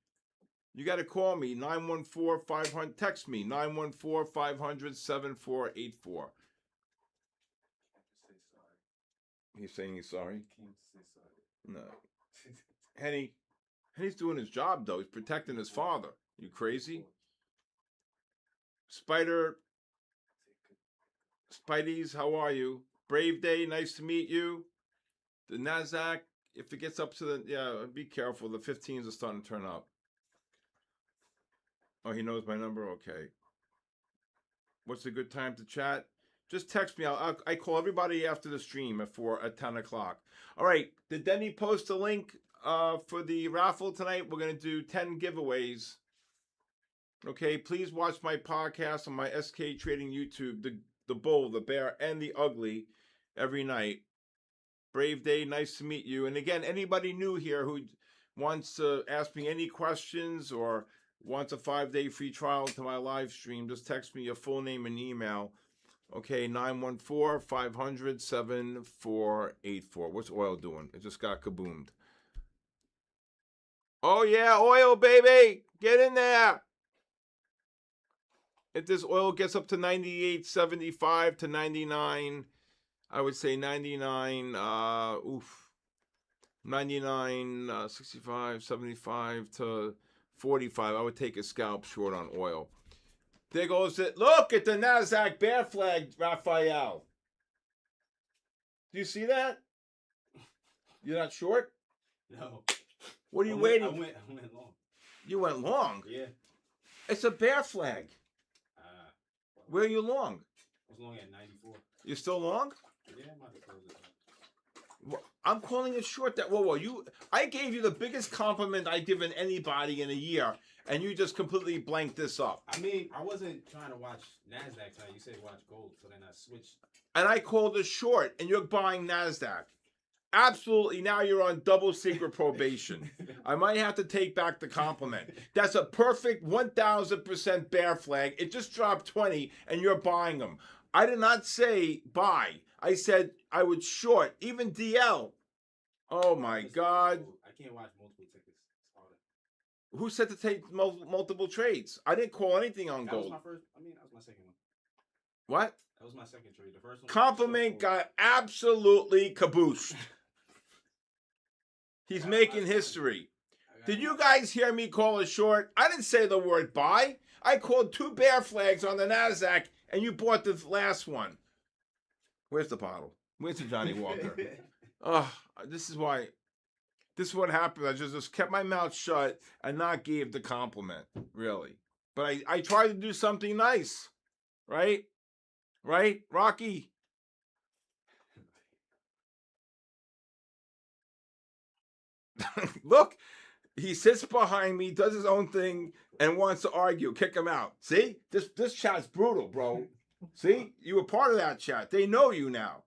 Speaker 1: You got to call me, 914-500. Text me, 914-500-7484. He's saying he's sorry? Can't say sorry. No. Henny's doing his job, though. He's protecting his father. You crazy? Spideys, how are you? Brave Day, nice to meet you. The NASDAQ, if it gets up to the, be careful. The 15s are starting to turn up. Oh, he knows my number? Okay. What's a good time to chat? Just text me. I call everybody after the stream at 10 o'clock. All right. Did Denny post a link for the raffle tonight? We're going to do 10 giveaways. Okay. Please watch my podcast on my SK Trading YouTube, the Bull, the Bear, and the Ugly every night. Brave Day. Nice to meet you. And again, anybody new here who wants to ask me any questions or wants a 5-day free trial to my live stream, just text me your full name and email. Okay, 914-500-7484. What's oil doing? It just got kaboomed. Oh, yeah, oil, baby. Get in there. If this oil gets up to 98.75 to 99, I would say 99, 99, 65, 75 to 45, I would take a scalp short on oil. There goes it. Look at the NASDAQ bear flag, Raphael. Do you see that? You're not short?
Speaker 2: No.
Speaker 1: What are you waiting?
Speaker 2: I went long.
Speaker 1: You went long?
Speaker 2: Yeah.
Speaker 1: It's a bear flag. Where are you long?
Speaker 2: I was long at 94.
Speaker 1: You're still long?
Speaker 2: Yeah, I might have closed it.
Speaker 1: I'm calling it short. I gave you the biggest compliment I've given anybody in a year, and you just completely blanked this up.
Speaker 2: I mean, I wasn't trying to watch NASDAQ tonight. You said watch gold, so then I switched.
Speaker 1: And I called it short, and you're buying NASDAQ. Absolutely. Now you're on double secret probation. I might have to take back the compliment. That's a perfect 1,000% bear flag. It just dropped 20, and you're buying them. I did not say buy. I said I would short, even DL. Oh, my God.
Speaker 2: I can't watch multiple tickets. It's harder.
Speaker 1: Who said to take multiple trades? I didn't call anything on gold.
Speaker 2: That was my first. That was my second one.
Speaker 1: What?
Speaker 2: That was my second trade. The first one.
Speaker 1: Compliment got absolutely caboosed. He's making history. Did you guys hear me call it short? I didn't say the word buy. I called 2 bear flags on the NASDAQ, and you bought the last one. Where's the bottle? Where's the Johnny Walker? This is what happened. I just kept my mouth shut and not gave the compliment, really. But I tried to do something nice, right? Right, Rocky? Look, he sits behind me, does his own thing, and wants to argue. Kick him out. See? This chat's brutal, bro. See? You were part of that chat. They know you now.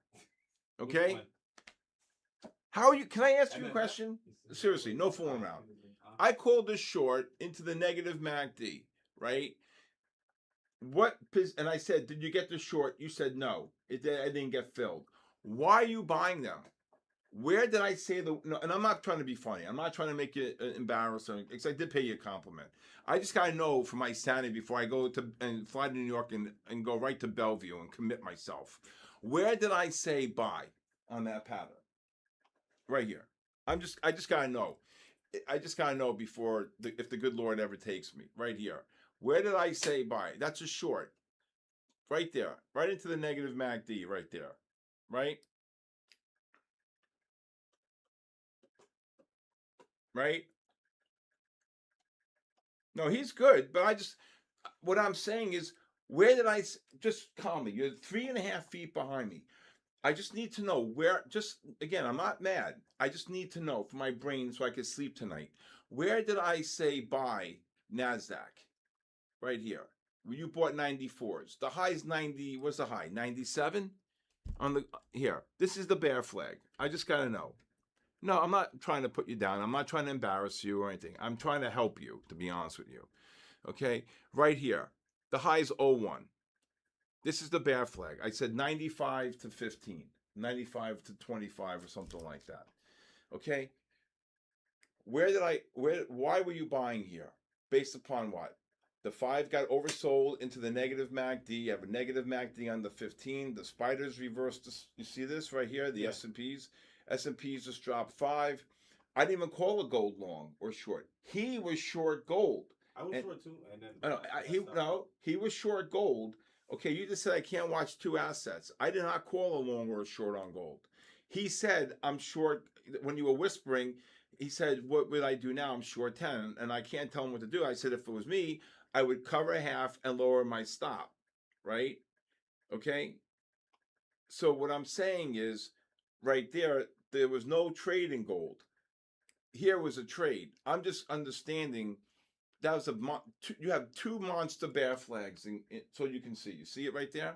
Speaker 1: Okay? How are you? Can I ask you a question? Seriously, no fooling around. I called this short into the negative MACD, right? And I said, did you get the short? You said no. I didn't get filled. Why are you buying them? Where did I say no? And I'm not trying to be funny. I'm not trying to make you embarrassed, because I did pay you a compliment. I just got to know for my sanity before I go and fly to New York and go right to Bellevue and commit myself. Where did I say buy on that pattern? Right here. I just got to know. I just got to know before if the good Lord ever takes me. Right here. Where did I say buy? That's a short. Right there. Right into the negative MACD right there. Right? Right? No, he's good, but what I'm saying is, where did just calm me? You're 3.5 feet behind me. I just need to know where, just again, I'm not mad. I just need to know for my brain so I can sleep tonight. Where did I say buy NASDAQ? Right here. You bought 94s. The high's 90, what's the high? 97? On the, here. This is the bear flag. I just got to know. No, I'm not trying to put you down. I'm not trying to embarrass you or anything. I'm trying to help you, to be honest with you. Okay? Right here. The high's 01. This is the bear flag. I said 95 to 15, 95 to 25 or something like that. Okay? Why were you buying here? Based upon what? The 5 got oversold into the negative MACD. You have a negative MACD on the 15. The spiders reversed. You see this right here? The S&Ps. S&Ps just dropped 5. I didn't even call a gold long or short. He was short gold.
Speaker 2: I was short too. And then
Speaker 1: he was short gold. Okay, you just said I can't watch two assets. I did not call a long or a short on gold. He said I'm short. When you were whispering, he said, what would I do now? I'm short 10. And I can't tell him what to do. I said, if it was me, I would cover half and lower my stop, right? Okay? So what I'm saying is, right there was no trade in gold. Here was a trade. I'm just understanding that was you have 2 monster bear flags, so you can see. You see it right there?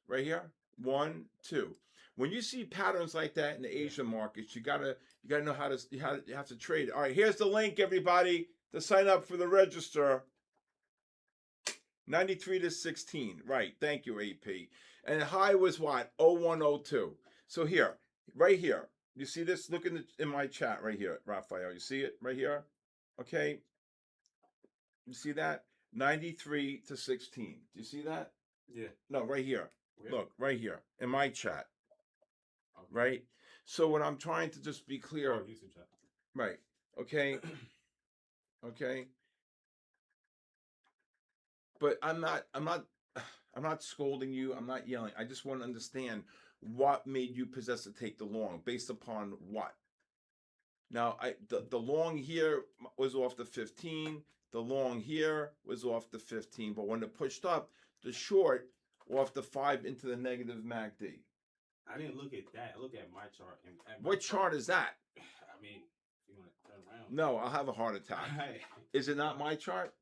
Speaker 1: Right here? 1, 2. When you see patterns like that in the Asian markets, you gotta know how you have to trade. All right, here's the link, everybody, to sign up for the register. 93 to 16. Right. Thank you, AP. And the high was what? 0102. So here, right here. You see this? Look in my chat right here, Raphael. You see it right here? Okay. You see that? 93 to 16. Do you see that?
Speaker 2: Yeah.
Speaker 1: No, right here.
Speaker 2: Where?
Speaker 1: Look, right here in my chat.
Speaker 2: Okay.
Speaker 1: Right? So what I'm trying to just be clear.
Speaker 2: Oh, YouTube chat.
Speaker 1: Right. Okay. Okay. But I'm not scolding you. I'm not yelling. I just want to understand what made you possess to take the long, based upon what. Now, the long here was off the 15. The long here was off the 15. But when it pushed up, the short off the 5 into the negative MACD.
Speaker 2: I didn't look at that. I look at my chart.
Speaker 1: What chart is that?
Speaker 2: I mean, if you want to turn around.
Speaker 1: No, I'll have a heart attack. Is it not my chart?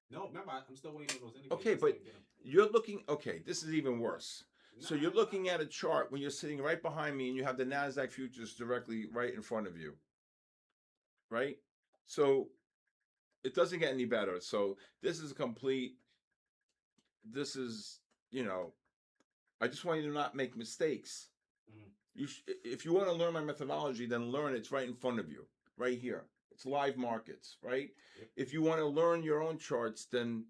Speaker 2: No, remember, I'm still waiting on those indicators.
Speaker 1: Okay, but you're looking, okay, this is even worse. So you're looking at a chart when you're sitting right behind me and you have the NASDAQ futures directly right in front of you, right? So it doesn't get any better. So this is I just want you to not make mistakes. If you want to learn my methodology, then learn it's right in front of you, right here. It's live markets, right?
Speaker 2: Yep.
Speaker 1: If you want to learn your own charts, then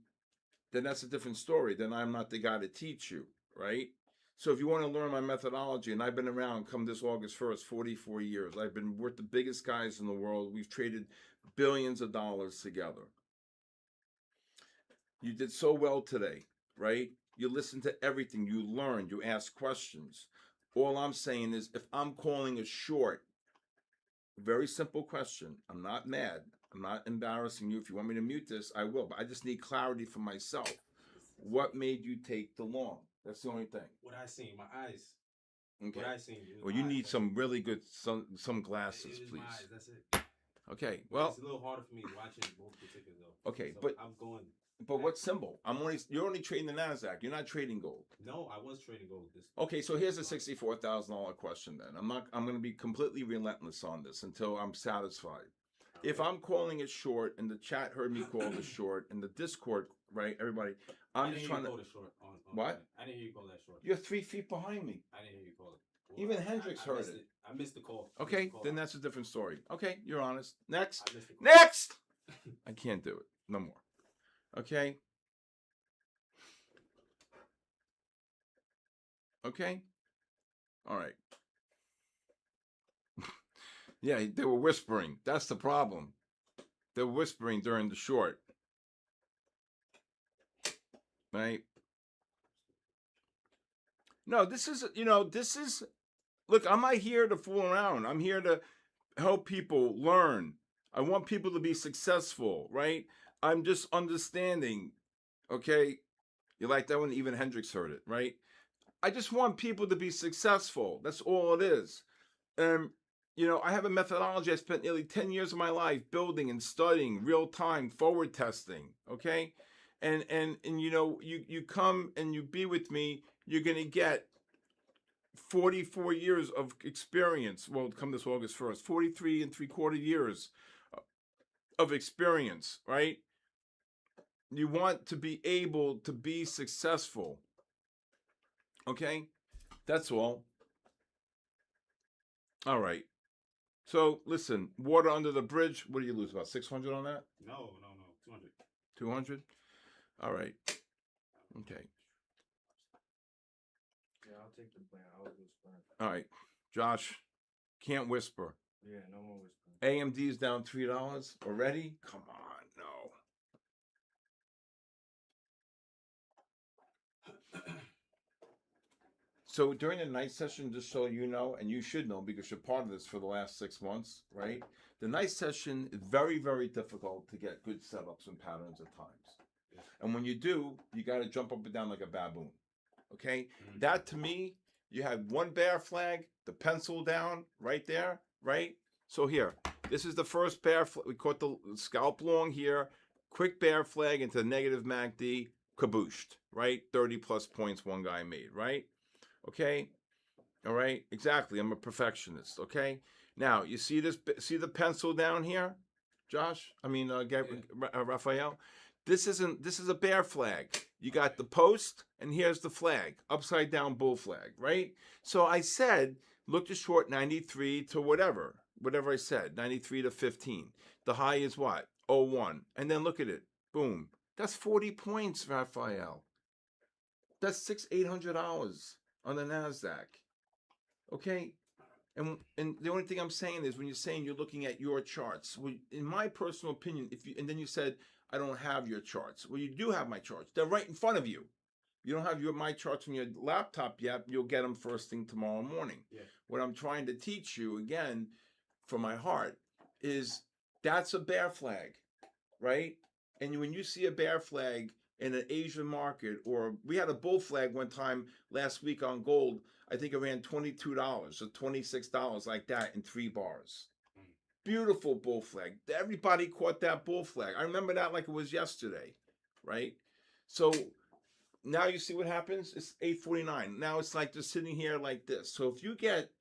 Speaker 1: that's a different story. Then I'm not the guy to teach you, right? So if you want to learn my methodology, and I've been around come this August 1st, 44 years. I've been with the biggest guys in the world. We've traded billions of dollars together. You did so well today, right? You listened to everything. You learned. You asked questions. All I'm saying is if I'm calling a short, very simple question. I'm not mad. I'm not embarrassing you. If you want me to mute this, I will. But I just need clarity for myself. What made you take the long? That's the only thing.
Speaker 2: What I seen, my eyes.
Speaker 1: Okay.
Speaker 2: What I seen.
Speaker 1: Well, you need some really good some glasses, please.
Speaker 2: My eyes, that's it.
Speaker 1: Okay. Well,
Speaker 2: it's a little harder for me watching both particular though.
Speaker 1: Okay,
Speaker 2: so
Speaker 1: but
Speaker 2: I'm going.
Speaker 1: But what symbol? You're only trading the NASDAQ. You're not trading gold.
Speaker 2: No, I was trading gold.
Speaker 1: Okay, so here's a $64,000 question then. I'm going to be completely relentless on this until I'm satisfied. Okay. If I'm calling it short, and the chat heard me call it short, and the Discord, right, everybody, I'm just trying to.
Speaker 2: Call it short on
Speaker 1: what?
Speaker 2: I didn't hear you call that short.
Speaker 1: You're 3 feet behind me.
Speaker 2: I didn't hear you call it. Well,
Speaker 1: even Hendricks heard it.
Speaker 2: I missed the call.
Speaker 1: Okay, then that's a different story. Okay, you're honest. Next.
Speaker 2: Next.
Speaker 1: I can't do it. No more. Okay. Okay? All right. Yeah, they were whispering. That's the problem. They were whispering during the short. Right? No, this is, look, I'm not here to fool around. I'm here to help people learn. I want people to be successful, right? I'm just understanding, okay? You like that one? Even Hendricks heard it, right? I just want people to be successful. That's all it is. I have a methodology. I spent nearly 10 years of my life building and studying real time forward testing. Okay. And you come and you be with me, you're going to get 44 years of experience. Well, come this August 1st, 43 and 3/4 years of experience, right? You want to be able to be successful. Okay? That's all. All right. So, listen, water under the bridge, what do you lose? About 600 on that?
Speaker 2: No. 200.
Speaker 1: 200? All right. Okay.
Speaker 2: Yeah, I'll take the plan. I'll whisper.
Speaker 1: All right. Josh, can't whisper.
Speaker 2: Yeah, no more whispering.
Speaker 1: AMD's down $3 already? Come on, no. So during the night session, just so you know, and you should know because you're part of this for the last 6 months, right? The night session is very, very difficult to get good setups and patterns at times. Yeah. And when you do, you got to jump up and down like a baboon. Okay? Mm-hmm. That to me, you have one bear flag, the pencil down right there, right? So here, this is the first bear flag. We caught the scalp long here. Quick bear flag into the negative MACD, kabooshed, right? 30 plus points one guy made, right? Okay, all right, exactly. I'm a perfectionist. Okay, now you see this. See the pencil down here, Josh. I mean, Raphael. This is a bear flag. You got the post, and here's the flag, upside down bull flag, right? So I said, look to short 93 to whatever I said, 93 to 15. The high is what? 01, and then look at it. Boom. That's 40 points, Raphael. That's $800 on the NASDAQ. Okay? And the only thing I'm saying is when you're saying you're looking at your charts, in my personal opinion, and then you said, I don't have your charts. Well, you do have my charts. They're right in front of you. You don't have my charts on your laptop yet. You'll get them first thing tomorrow morning. Yeah. What I'm trying to teach you, again, from my heart, is that's a bear flag, right? And when you see a bear flag in an Asian market, or we had a bull flag one time last week on gold, I think it ran $22 or $26 like that in 3 bars. Beautiful bull flag. Everybody caught that bull flag. I remember that like it was yesterday, right? So now you see what happens? It's 8:49. Now it's like just sitting here like this. So if you get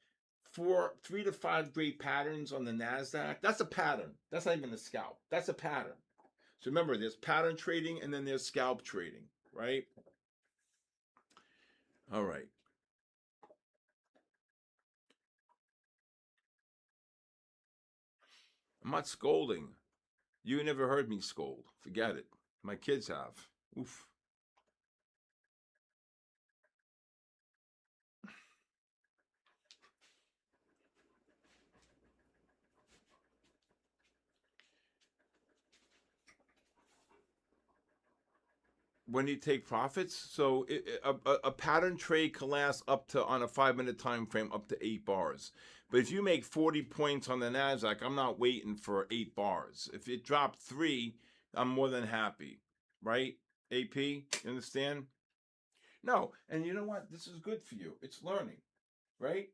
Speaker 1: 3 to 5 great patterns on the NASDAQ, that's a pattern. That's not even a scalp. That's a pattern. So remember, there's pattern trading and then there's scalp trading, right? All right. I'm not scolding. You never heard me scold. Forget it. My kids have. Oof. When you take profits, so a pattern trade can last up to, on a 5-minute time frame, up to 8 bars. But if you make 40 points on the NASDAQ, I'm not waiting for 8 bars. If it dropped 3, I'm more than happy, right? AP, you understand? No, and you know what? This is good for you. It's learning, right?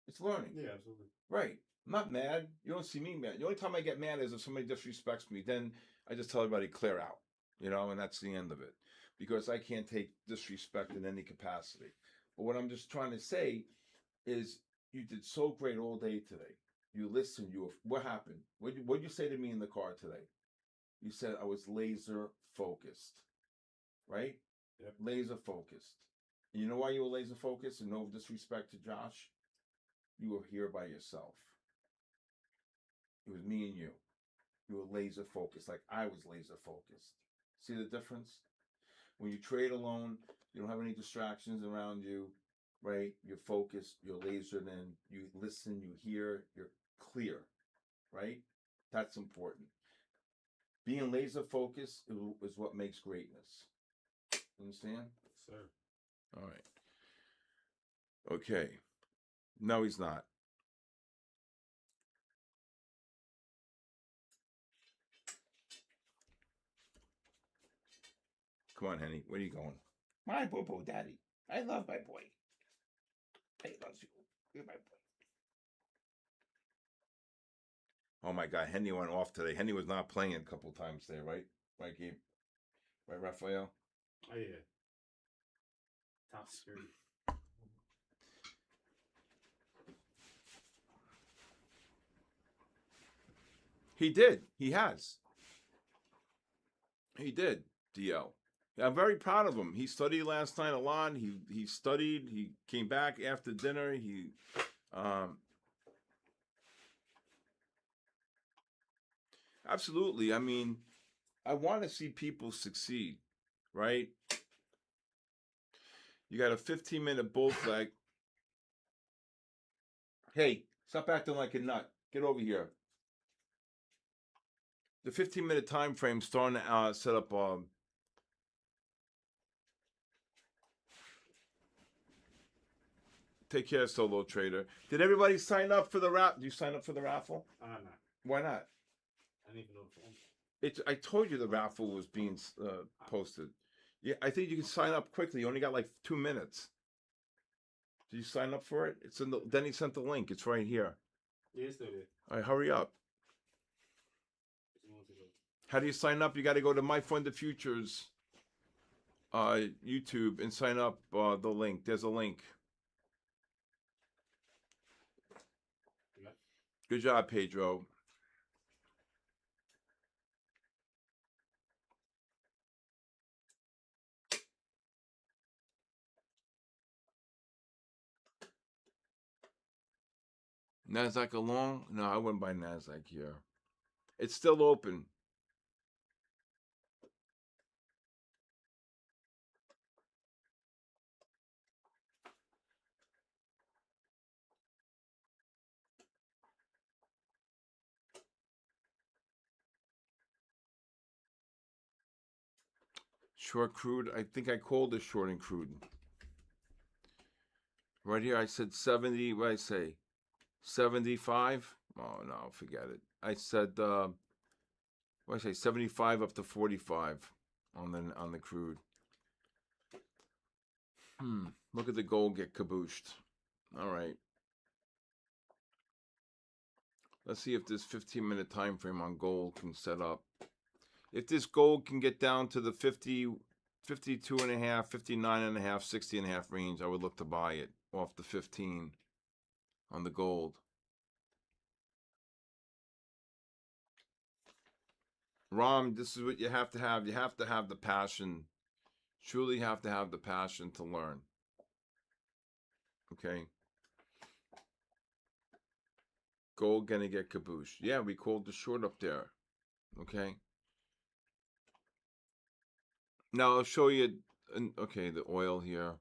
Speaker 1: It's learning.
Speaker 2: Yeah, absolutely.
Speaker 1: Right. I'm not mad. You don't see me mad. The only time I get mad is if somebody disrespects me. Then I just tell everybody clear out, and that's the end of it. Because I can't take disrespect in any capacity. But what I'm just trying to say is you did so great all day today. You listened. What happened? What did you say to me in the car today? You said I was laser focused, right?
Speaker 2: Yep.
Speaker 1: Laser focused. And you know why you were laser focused? And no disrespect to Josh, you were here by yourself. It was me and you. You were laser focused, like I was laser focused. See the difference? When you trade alone, you don't have any distractions around you, right? You're focused, you're lasered in, you listen, you hear, you're clear, right? That's important. Being laser focused is what makes greatness. Understand?
Speaker 2: Yes, sir.
Speaker 1: All right. Okay. No, he's not. Come on, Henny. Where are you going? My boo-boo, daddy. I love my boy. He loves you. You're my boy. Oh my God, Henny went off today. Henny was not playing a couple times today, right? Right, Gabe? Right, Raphael?
Speaker 2: Oh yeah. Top security.
Speaker 1: He did. He has. He did, DL. I'm very proud of him. He studied last night a lot. He studied. He came back after dinner. Absolutely. I mean, I want to see people succeed, right? You got a 15-minute bull flag. Hey, stop acting like a nut. Get over here. The 15-minute time frame starting to set up. Take care, solo trader. Did everybody sign up for the raffle? Did you sign up for the raffle?
Speaker 2: No.
Speaker 1: Why not?
Speaker 2: I didn't even know the phone.
Speaker 1: I told you the raffle was being posted. Yeah, I think you can sign up quickly. You only got like 2 minutes. Did you sign up for it? It's in the. Then he sent the link. It's right here.
Speaker 2: Yeah, it's still there.
Speaker 1: All right, hurry up. How do you sign up? You got to go to My Fund of Futures YouTube and sign up the link. There's a link. Good job, Pedro. NASDAQ along? No, I wouldn't buy NASDAQ here. It's still open. Short crude. I think I called this short in crude. Right here, I said 70. What did I say? 75? Oh, no, forget it. I said, what did I say? 75 up to 45 on the crude. Look at the gold get kabooshed. All right. Let's see if this 15-minute time frame on gold can set up. If this gold can get down to the 50, 52 and a half, 59 and a half, 60 and a half range, I would look to buy it off the 15 on the gold. Ram, this is what you have to have. You have to have the passion. Truly have to have the passion to learn. Okay. Gold gonna get kabooshed. Yeah, we called the short up there. Okay. Now I'll show you. Okay, the oil here.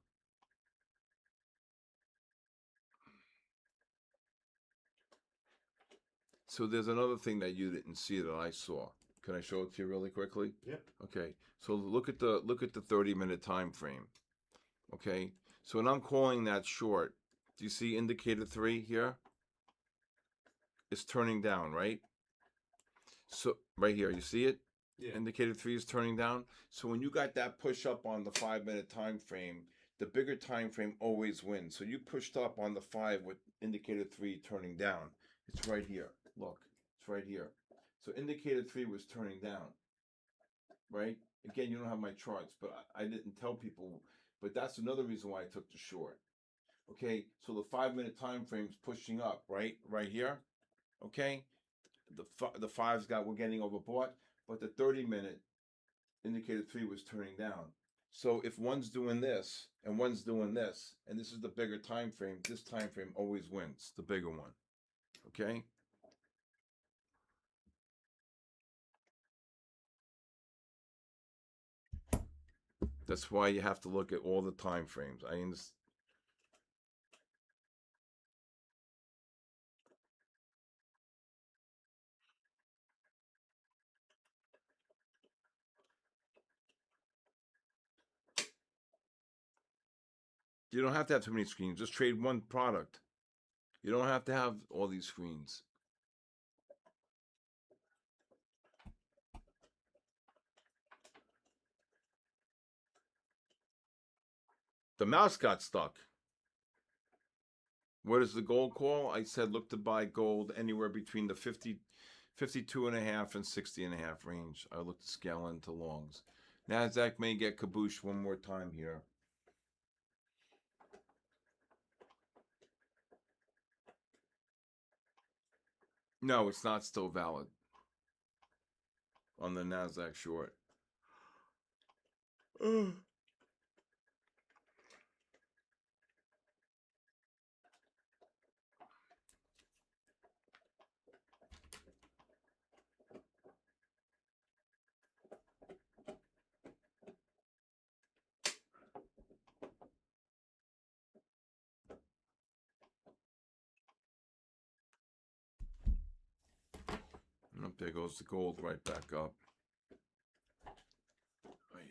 Speaker 1: So there's another thing that you didn't see that I saw. Can I show it to you really quickly?
Speaker 2: Yep.
Speaker 1: Okay. So look at the 30-minute time frame. Okay. So when I'm calling that short, do you see indicator 3 here? It's turning down, right? So right here, you see it?
Speaker 2: Yeah.
Speaker 1: Indicator 3 is turning down. So when you got that push up on the 5-minute time frame, the bigger time frame always wins. So you pushed up on the 5 with indicator 3 turning down. It's right here. Look, it's right here. So indicator 3 was turning down, right? Again, you don't have my charts, but I didn't tell people. But that's another reason why I took the short. Okay, so the 5-minute time frame's pushing up, right? Right here. Okay, the 5's we're getting overbought, but the 30-minute indicator 3 was turning down. So if one's doing this and one's doing this, and this is the bigger time frame, this time frame always wins, the bigger one. Okay? That's why you have to look at all the time frames. I understand. You don't have to have too many screens. Just trade one product. You don't have to have all these screens. The mouse got stuck. What is the gold call? I said look to buy gold anywhere between the 52.5 and 60.5 range. I look to scale into longs. NASDAQ may get caboose one more time here. No, it's not still valid on the NASDAQ short. Oh, there goes the gold right back up. Ay, ay,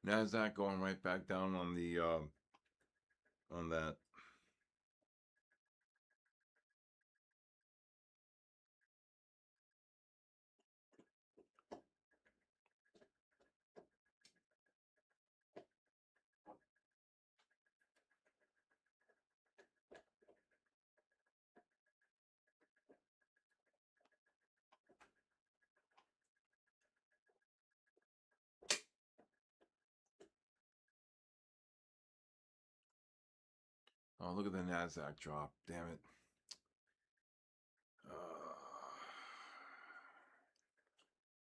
Speaker 1: ay. NASDAQ going right back down on the on that. Oh, look at the NASDAQ drop. Damn it.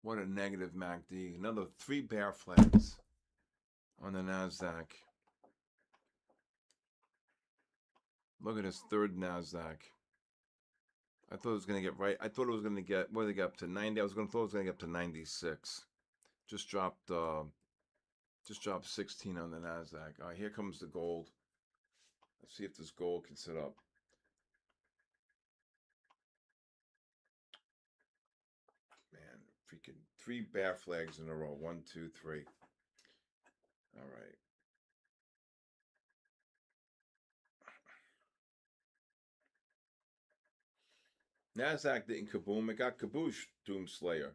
Speaker 1: What a negative MACD. Another 3 bear flags on the NASDAQ. Look at this third NASDAQ. I thought it was going to get right. I thought it was going to get, what did it get up to? 90. I was going to thought it was going to get up to 96. Just dropped 16 on the NASDAQ. All right, here comes the gold. Let's see if this gold can sit up. Man, freaking 3 bear flags in a row. 1, 2, 3. All right. NASDAQ didn't kaboom. It got kaboosh, Doomslayer.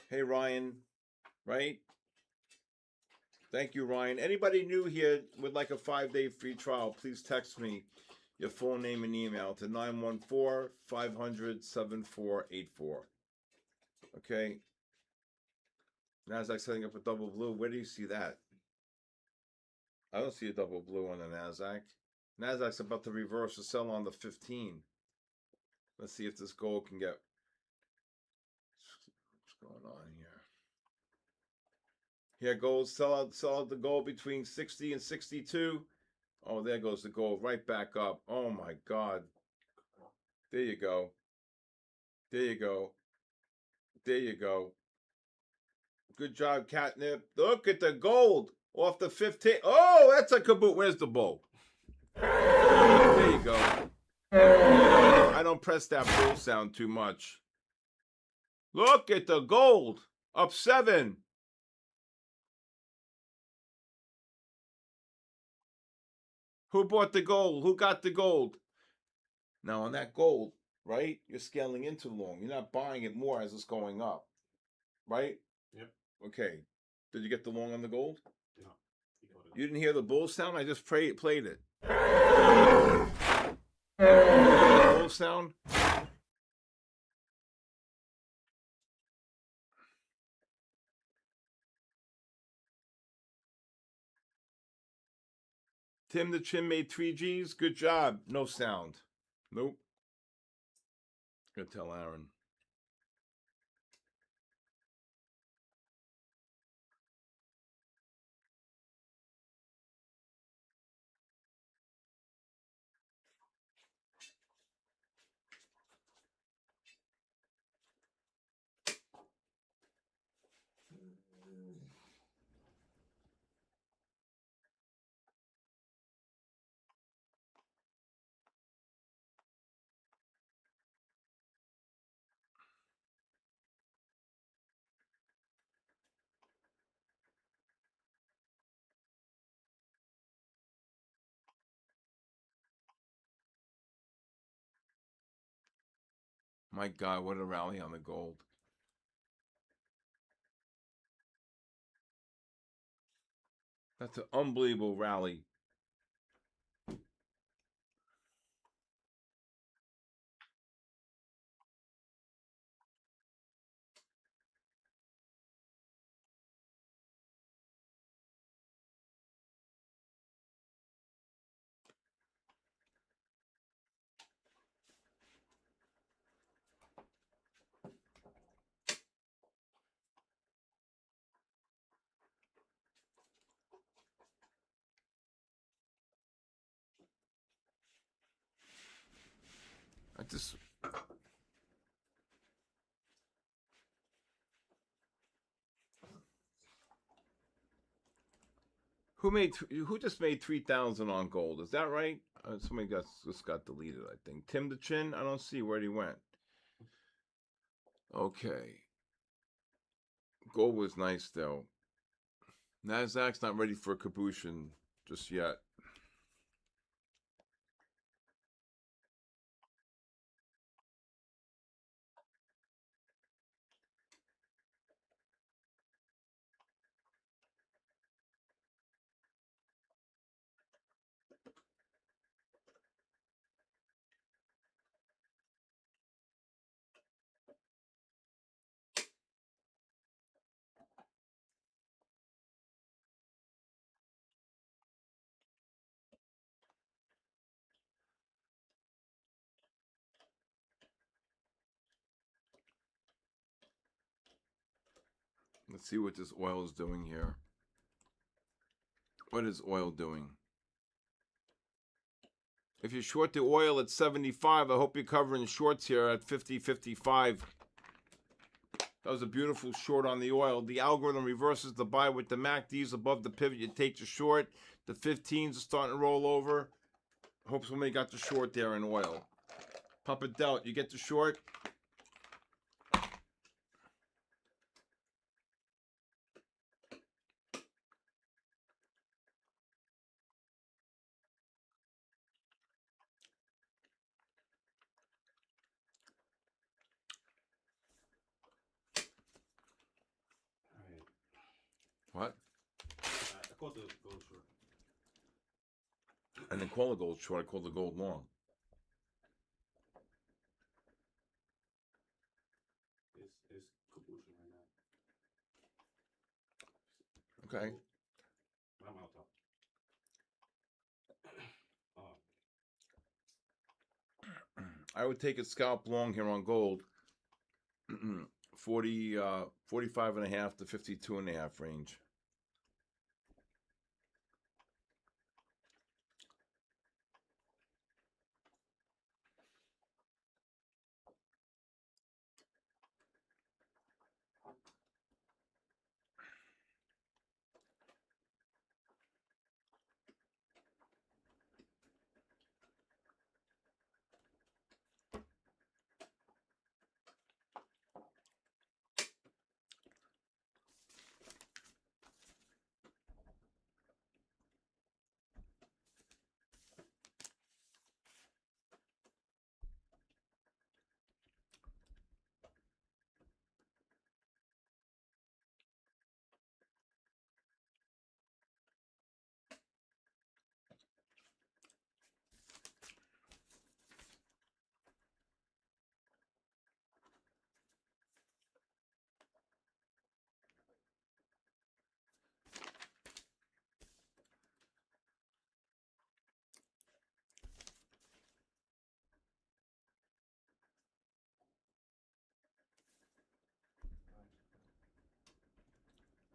Speaker 1: Hey, Ryan. Right? Thank you, Ryan. Anybody new here would like a 5-day free trial, please text me your full name and email to 914-500-7484. Okay? NASDAQ setting up a double blue. Where do you see that? I don't see a double blue on the NASDAQ. NASDAQ's about to reverse a sell on the 15. Let's see if this gold can get... What's going on here? Here gold, sell out the gold between 60 and 62. Oh, there goes the gold right back up. Oh my God. There you go. There you go. There you go. Good job, Catnip. Look at the gold off the 15. Oh, that's a kaboot. Where's the bull? There you go. I don't press that bull sound too much. Look at the gold. Up 7. Who bought the gold? Who got the gold? Now, on that gold, right, you're scaling into long. You're not buying it more as it's going up, right?
Speaker 2: Yep.
Speaker 1: Okay. Did you get the long on the gold?
Speaker 2: No.
Speaker 1: You didn't hear the bull sound? I just played it. Bull sound? Tim the Chin made 3 Gs. Good job. No sound. Nope. Gonna tell Aaron. My God, what a rally on the gold. That's an unbelievable rally. I just... Who just made 3,000 on gold? Is that right? Somebody just got deleted, I think. Tim the Chin? I don't see where he went. Okay. Gold was nice though. NASDAQ's not ready for a caboose just yet. Let's see what this oil is doing here. What is oil doing? If you short the oil at 75, I hope you're covering shorts here at 50, 55. That was a beautiful short on the oil. The algorithm reverses the buy with the MACDs above the pivot. You take the short. The 15s are starting to roll over. Hope somebody got the short there in oil. Papa Delt, you get the short? What?
Speaker 2: I called the gold short.
Speaker 1: I didn't call the gold short. I called the gold long.
Speaker 2: It's caboosing right now.
Speaker 1: Okay.
Speaker 2: I'm out top.
Speaker 1: I would take a scalp long here on gold. 45 and a half to 52 and a half range.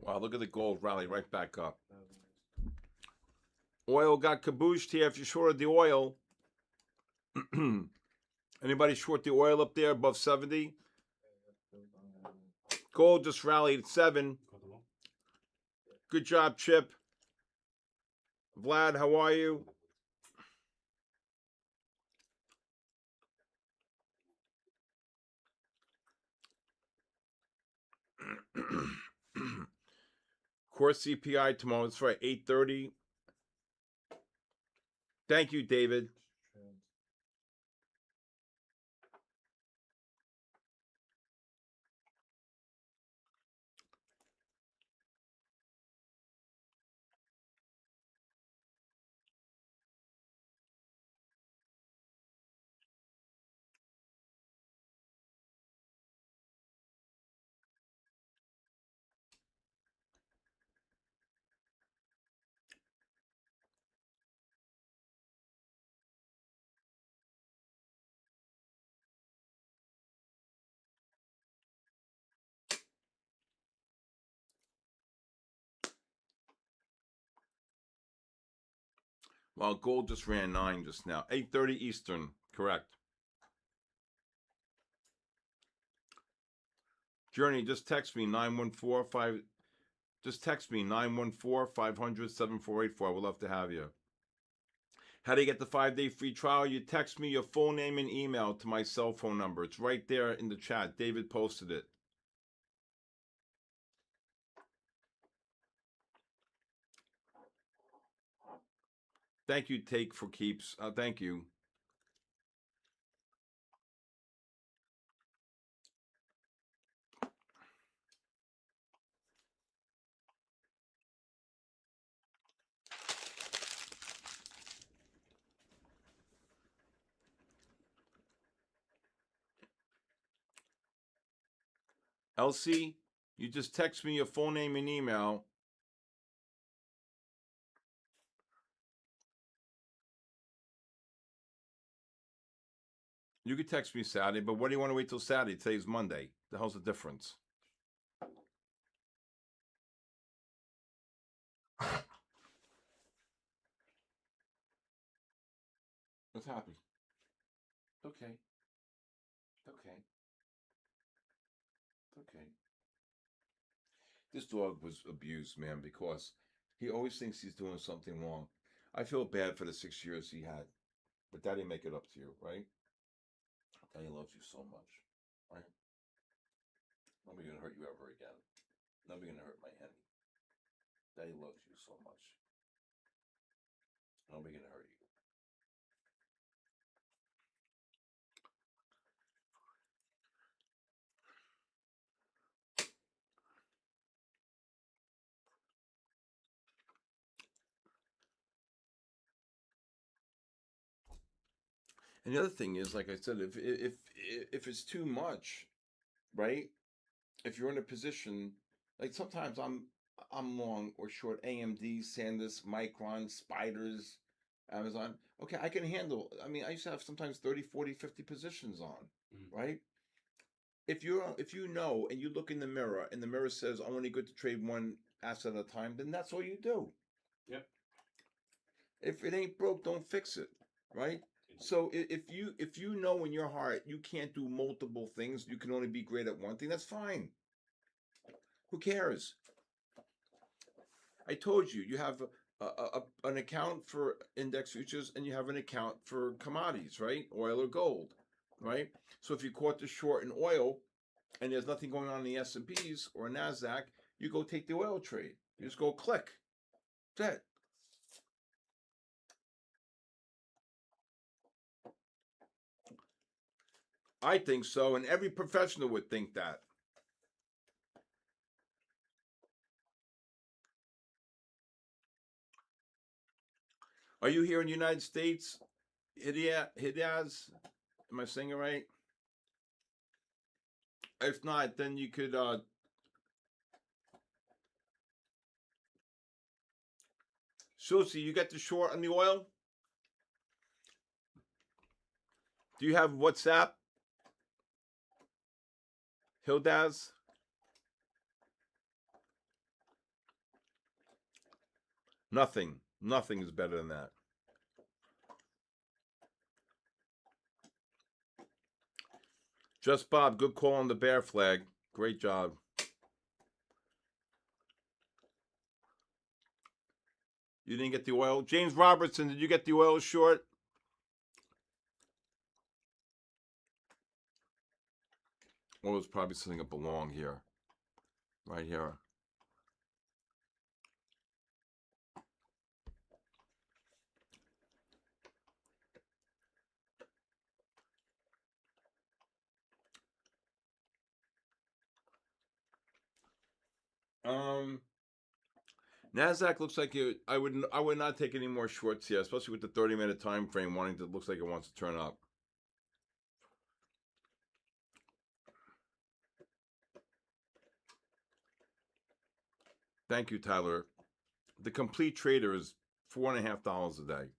Speaker 1: Wow, look at the gold rally right back up. Oil got caboosed here if you shorted the oil. Anybody short the oil up there above 70? Gold just rallied at 7. Good job, Chip. Vlad, how are you? Core CPI tomorrow is for 8:30. Thank you, David. Well, gold just ran 9 just now. 8:30 Eastern, correct. Journey, just text me 9145. Just text me 914-500-7484. I would love to have you. How do you get the 5-day free trial? You text me your full name and email to my cell phone number. It's right there in the chat. David posted it. Thank you, Take for Keeps. Thank you. Elsie, you just text me your full name and email. You could text me Saturday, but what do you want to wait till Saturday? Today's Monday. The hell's the difference? What's happening? Okay. Okay. Okay. This dog was abused, man, because he always thinks he's doing something wrong. I feel bad for the 6 years he had, but Daddy make it up to you, right? Daddy loves you so much, right? Nobody gonna hurt you ever again. Nobody gonna hurt my Henny. Daddy loves you so much. Nobody gonna hurt you. And the other thing is, like I said, if it's too much, right? If you're in a position, like sometimes I'm long or short AMD, SanDisk, Micron, Spiders, Amazon. Okay, I can handle. I mean, I used to have sometimes 30, 40, 50 positions on, right? If you know and you look in the mirror and the mirror says I'm only good to trade one asset at a time, then that's all you do.
Speaker 2: Yep.
Speaker 1: If it ain't broke, don't fix it, right? So if you know in your heart you can't do multiple things, you can only be great at one thing, that's fine. Who cares? I told you, you have an account for index futures and you have an account for commodities, right? Oil or gold, right? So if you caught the short in oil and there's nothing going on in the S&Ps or NASDAQ, you go take the oil trade. You just go click. That's it. I think so, and every professional would think that. Are you here in the United States? Hidaz? Am I saying it right? If not, then you could Susie, you got the short on the oil? Do you have WhatsApp? Hildaz? Nothing. Nothing is better than that. Just Bob, good call on the bear flag. Great job. You didn't get the oil? James Robertson, did you get the oil short? Well, there's probably something up along here. Right here. NASDAQ looks like it. I would not take any more shorts here, especially with the 30-minute time frame wanting to looks like it wants to turn up. Thank you, Tyler. The complete trader is $4.50 a day.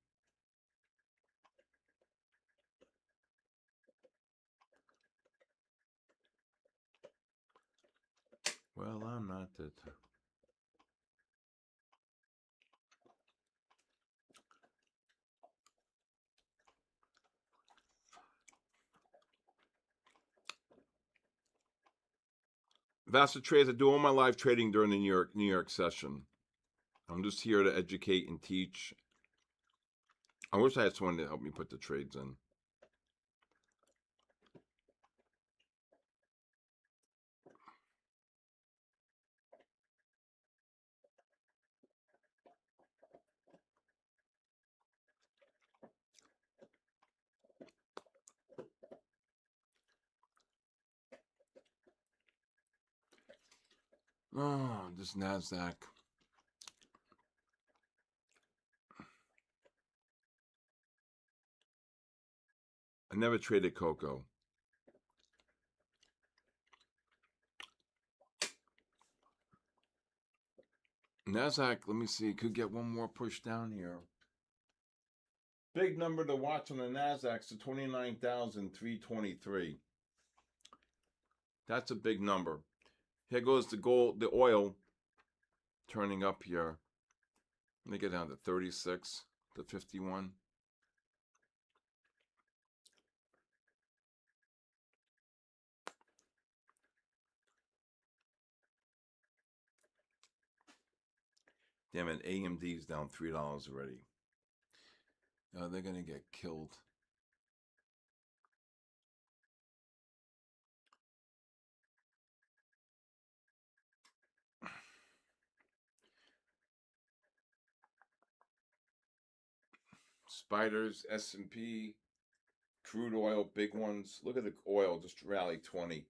Speaker 1: Well, I'm not that. Vassar Trades, I do all my live trading during the New York session. I'm just here to educate and teach. I wish I had someone to help me put the trades in. Oh, this NASDAQ. I never traded cocoa. NASDAQ, let me see, could get one more push down here. Big number to watch on the NASDAQ to 29,323. That's a big number. Here goes the gold, the oil turning up here. Let me get down to 36 to 51. Damn it, AMD's down $3 already. They're going to get killed. Spiders, S&P, crude oil, big ones. Look at the oil, just rallied 20.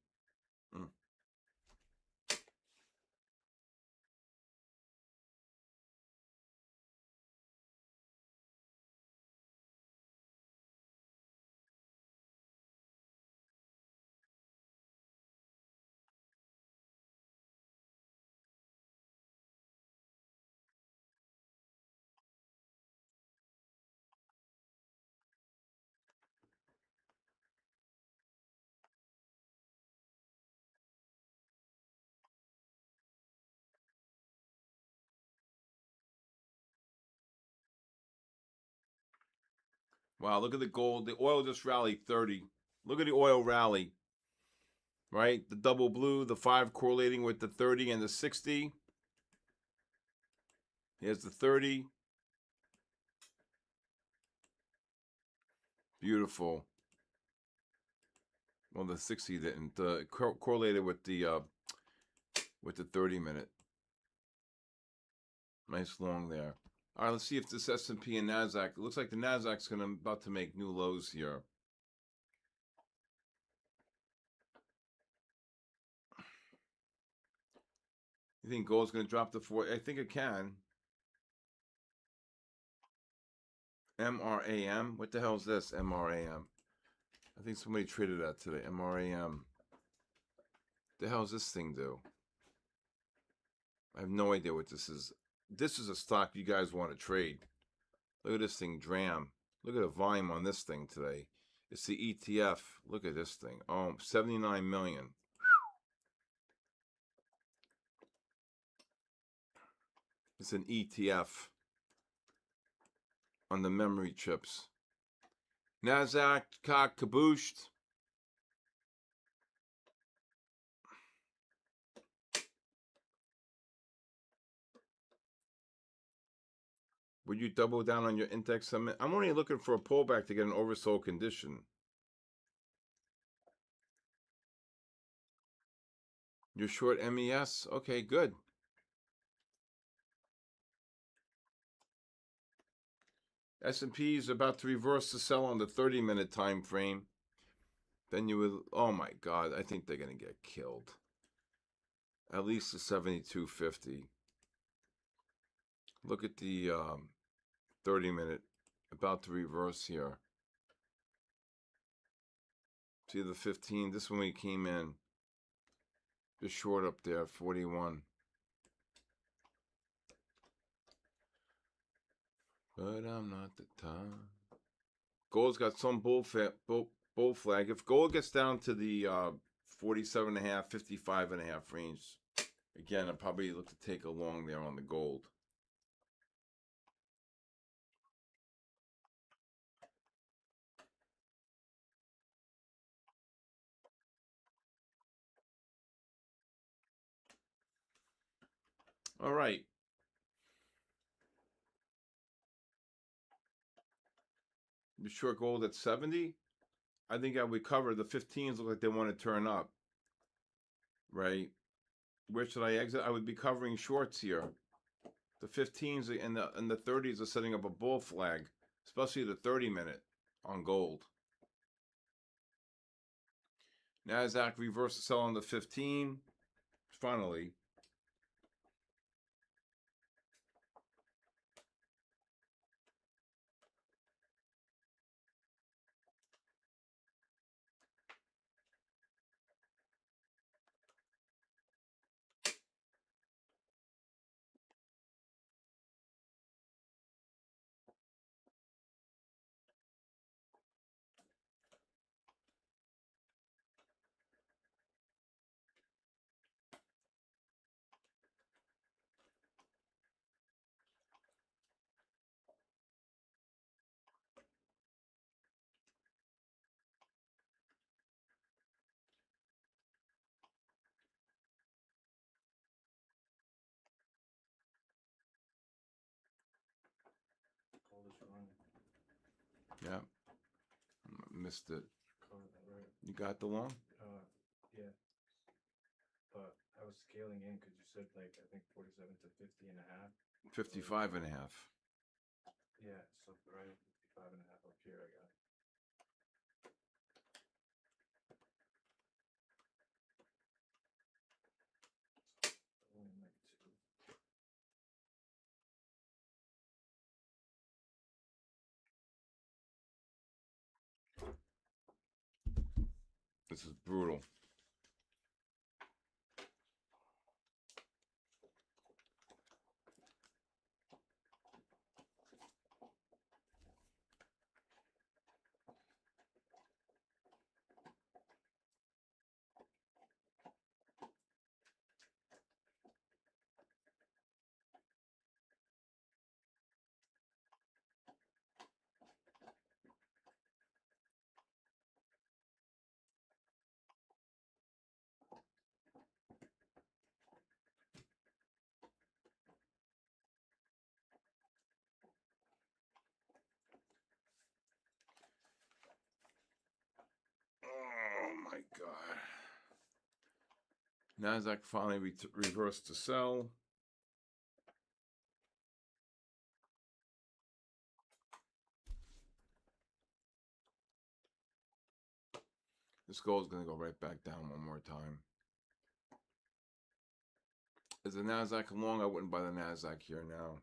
Speaker 1: Wow, look at the gold. The oil just rallied 30. Look at the oil rally. Right? The double blue, the 5 correlating with the 30 and the 60. Here's the 30. Beautiful. Well, the 60 didn't. Correlated with the 30-minute. Nice long there. All right, let's see if this S&P and NASDAQ. It looks like the NASDAQ's about to make new lows here. You think gold's going to drop to 4? I think it can. MRAM. What the hell is this? MRAM. I think somebody traded that today. MRAM. The hell does this thing do? I have no idea what this is. This is a stock you guys want to trade. Look at this thing, DRAM. Look at the volume on this thing today. It's the ETF. Look at this thing. Oh, 79 million. It's an ETF on the memory chips. NASDAQ cock cabooshed. Would you double down on your index summit? I'm only looking for a pullback to get an oversold condition. You're short MES? Okay, good. S&P is about to reverse the sell on the 30-minute time frame. Then you would, oh my God, I think they're going to get killed. At least the 72.50. Look at the 30-minute about to reverse here. See the 15, this one we came in. Just short up there, 41. But I'm not the time. Gold's got some bull flag. If gold gets down to the 47.5, 55.5 range, again, I'll probably look to take a long there on the gold. All right. The short gold at 70. I think I would cover the 15s. Look like they want to turn up, right? Where should I exit? I would be covering shorts here. The 15s and the 30s are setting up a bull flag, especially the 30-minute on gold. NASDAQ reversed to sell on the 15. Finally.
Speaker 2: Gold is wrong.
Speaker 1: Yeah. Missed it.
Speaker 2: Right.
Speaker 1: You got the long?
Speaker 2: Yeah. But I was scaling in because you said like I think 47 to 50 and a half.
Speaker 1: 55 and a half.
Speaker 2: Yeah, so right at 55 and a half up here I got. Only like two.
Speaker 1: This is brutal. Oh my God. NASDAQ finally reversed to sell. This gold is going to go right back down one more time. Is the NASDAQ long? I wouldn't buy the NASDAQ here now.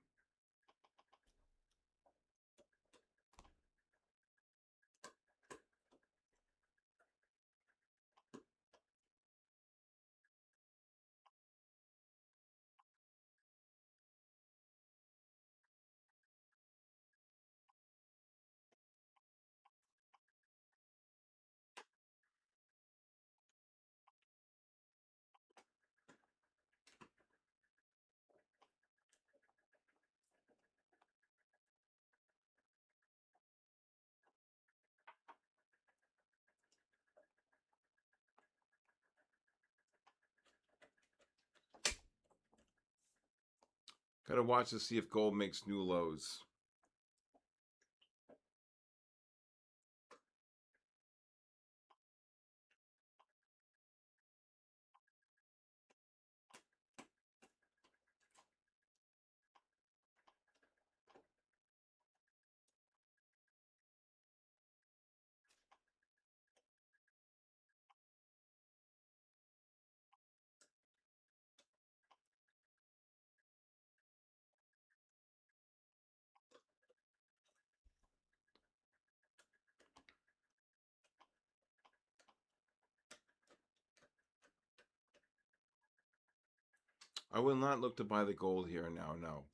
Speaker 1: Got to watch to see if gold makes new lows. I will not look to buy the gold here now, no.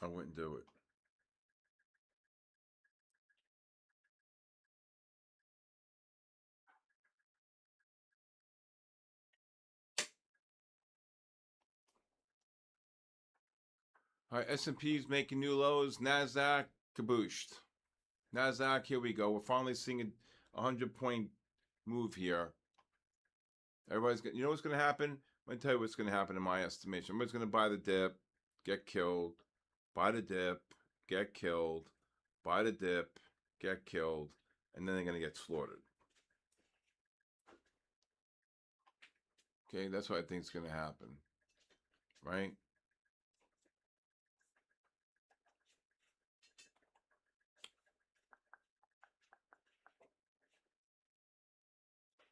Speaker 1: I wouldn't do it. All right, S&P's making new lows. NASDAQ, kabooshed. NASDAQ, here we go. We're finally seeing a 100-point move here. Everybody's going. You know what's going to happen? I'm going to tell you what's going to happen in my estimation. Everybody's going to buy the dip, get killed. Buy the dip, get killed. Buy the dip, get killed, and then they're going to get slaughtered. Okay, that's what I think is going to happen, right?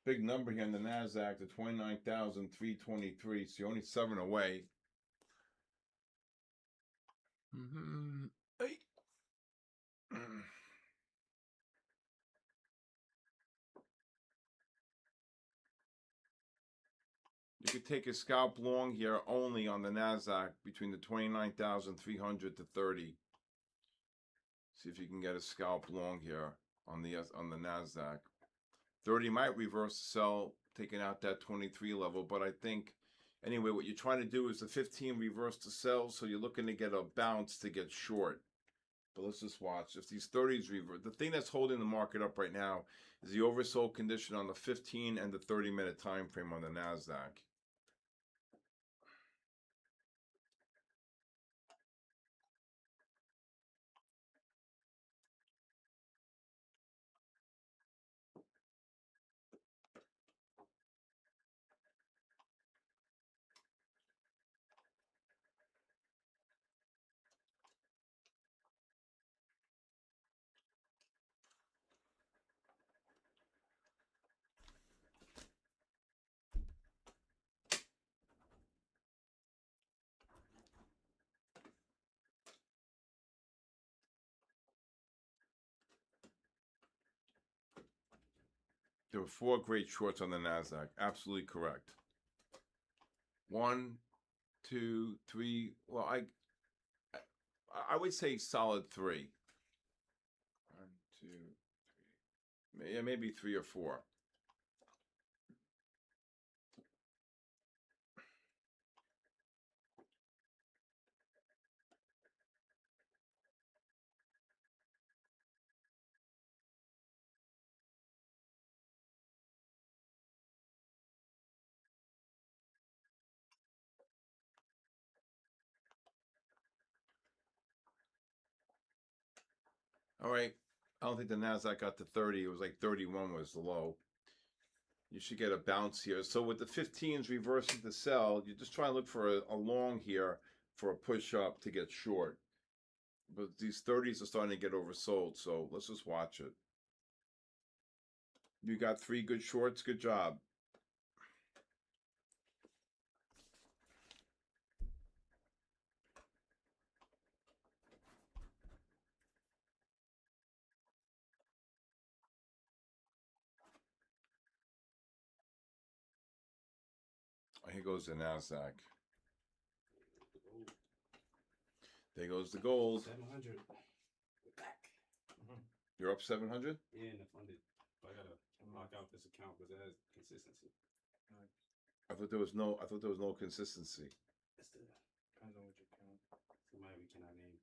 Speaker 1: Big number here in the NASDAQ, the 29,323. So you're only 7 away. Hey. You could take a scalp long here only on the NASDAQ between the 29,300 to 30. See if you can get a scalp long here on the NASDAQ. 30 might reverse sell, taking out that 23 level, but I think anyway, what you're trying to do is the 15 reverse to sell, so you're looking to get a bounce to get short. But let's just watch. If these 30s reverse, the thing that's holding the market up right now is the oversold condition on the 15 and the 30-minute time frame on the NASDAQ. There were 4 great shorts on the NASDAQ. Absolutely correct. 1, 2, 3. Well, I would say solid 3. 1, 2, 3. Yeah, maybe 3 or 4. All right. I don't think the NASDAQ got to 30. It was like 31 was the low. You should get a bounce here. So with the 15s reversing to sell, you're just trying to look for a long here for a push up to get short. But these 30s are starting to get oversold. So let's just watch it. You got 3 good shorts. Good job. Here goes the NASDAQ. There goes the gold.
Speaker 2: 700. We're back.
Speaker 1: You're up 700?
Speaker 2: Yeah, and the funded. But I gotta lock out this account because it has consistency.
Speaker 1: I thought there was no consistency.
Speaker 2: It's the depends on which account. Somebody we cannot name.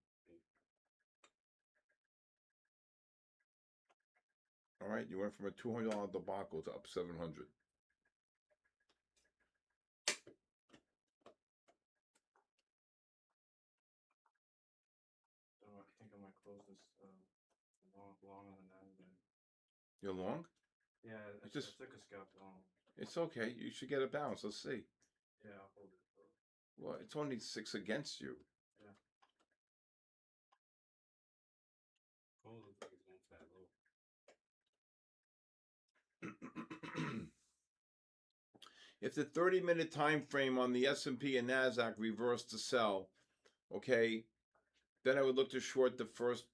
Speaker 1: All right, you went from a $200 debacle to up 700.
Speaker 2: So I think I might close this long on the NASDAQ.
Speaker 1: You're long?
Speaker 2: Yeah, I
Speaker 1: just
Speaker 2: took a scalp long.
Speaker 1: It's okay. You should get a bounce. Let's see.
Speaker 2: Yeah, I'll hold it.
Speaker 1: Well, it's only 6 against you.
Speaker 2: Yeah. Gold looks like it's going fat low.
Speaker 1: If the 30-minute time frame on the S&P and NASDAQ reversed to sell, okay, then I would look to short the first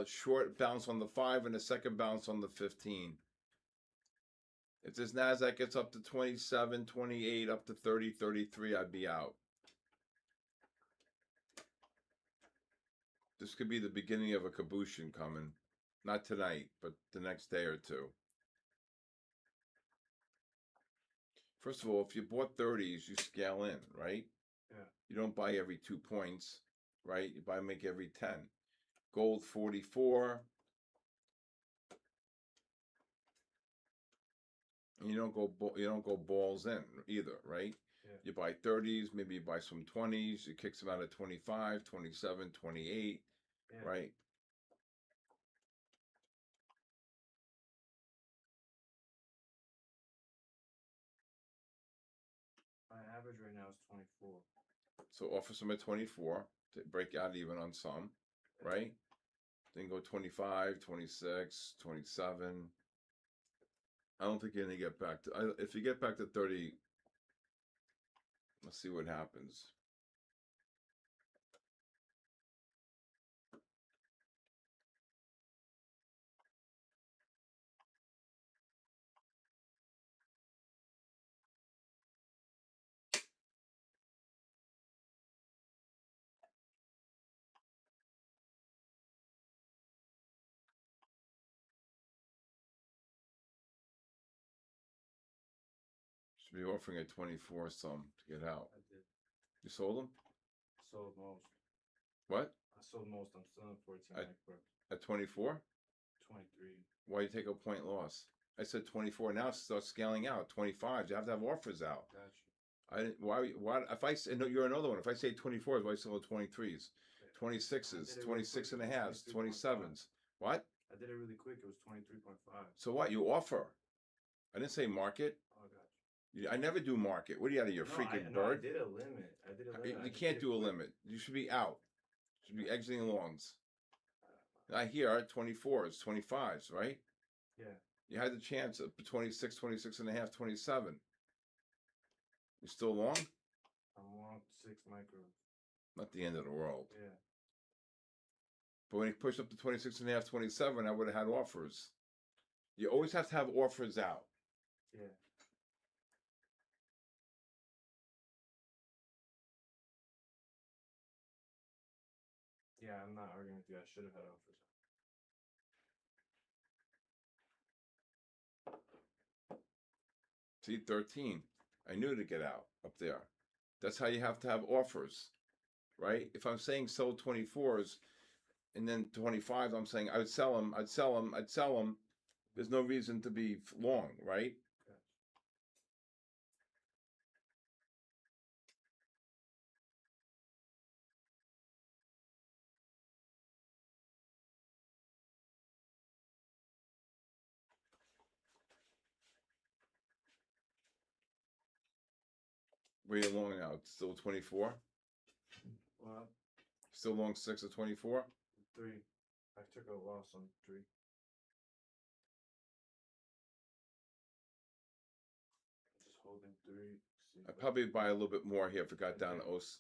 Speaker 1: short bounce on the 5 and the second bounce on the 15. If this NASDAQ gets up to 27, 28, up to 30, 33, I'd be out. This could be the beginning of a cabooshin coming. Not tonight, but the next day or two. First of all, if you bought 30s, you scale in, right?
Speaker 2: Yeah.
Speaker 1: You don't buy every 2 points, right? You make every 10. Gold 44. And you don't go balls in either, right?
Speaker 2: Yeah.
Speaker 1: You buy 30s, maybe you buy some 20s, you kick some out at 25, 27, 28,
Speaker 2: Yeah.
Speaker 1: right?
Speaker 2: My average right now is 24.
Speaker 1: So offer some at 24 to break out even on some, right? Then go 25, 26, 27. I don't think you're going to get back to, if you get back to 30, let's see what happens. Should be offering at 24 some to get out.
Speaker 2: I did.
Speaker 1: You sold them?
Speaker 2: Sold most.
Speaker 1: What?
Speaker 2: I sold most. I'm still in 14 micro.
Speaker 1: At 24?
Speaker 2: 23.
Speaker 1: Why you take a point loss? I said 24. Now start scaling out. 25. You have to have offers out.
Speaker 2: Got you.
Speaker 1: Why? If I say, no, you're another one. If I say 24s, why sell 23s? 26s, 26 and a halves, 27s. What?
Speaker 2: I did it really quick. It was 23.5.
Speaker 1: So what? You offer. I didn't say market.
Speaker 2: Oh, got you.
Speaker 1: I never do market. What are you out of your freaking bird?
Speaker 2: I did a limit.
Speaker 1: You can't do a limit. You should be out. You should be exiting longs. I hear 24s, 25s, right?
Speaker 2: Yeah.
Speaker 1: You had the chance of 26, 26 and a half, 27. You still long?
Speaker 2: I'm long 6 micros.
Speaker 1: Not the end of the world.
Speaker 2: Yeah.
Speaker 1: But when he pushed up to 26 and a half, 27, I would have had offers. You always have to have offers out.
Speaker 2: Yeah. Yeah, I'm not arguing with you. I should have had offers.
Speaker 1: See, 13. I knew to get out up there. That's how you have to have offers, right? If I'm saying sell 24s and then 25s, I'm saying I would sell them, I'd sell them, I'd sell them. There's no reason to be long, right? Where you long now? It's still 24?
Speaker 2: What?
Speaker 1: Still long 6 or 24?
Speaker 2: 3. I took a loss on 3. Just holding 3.
Speaker 1: I'd probably buy a little bit more here if it got down to OS.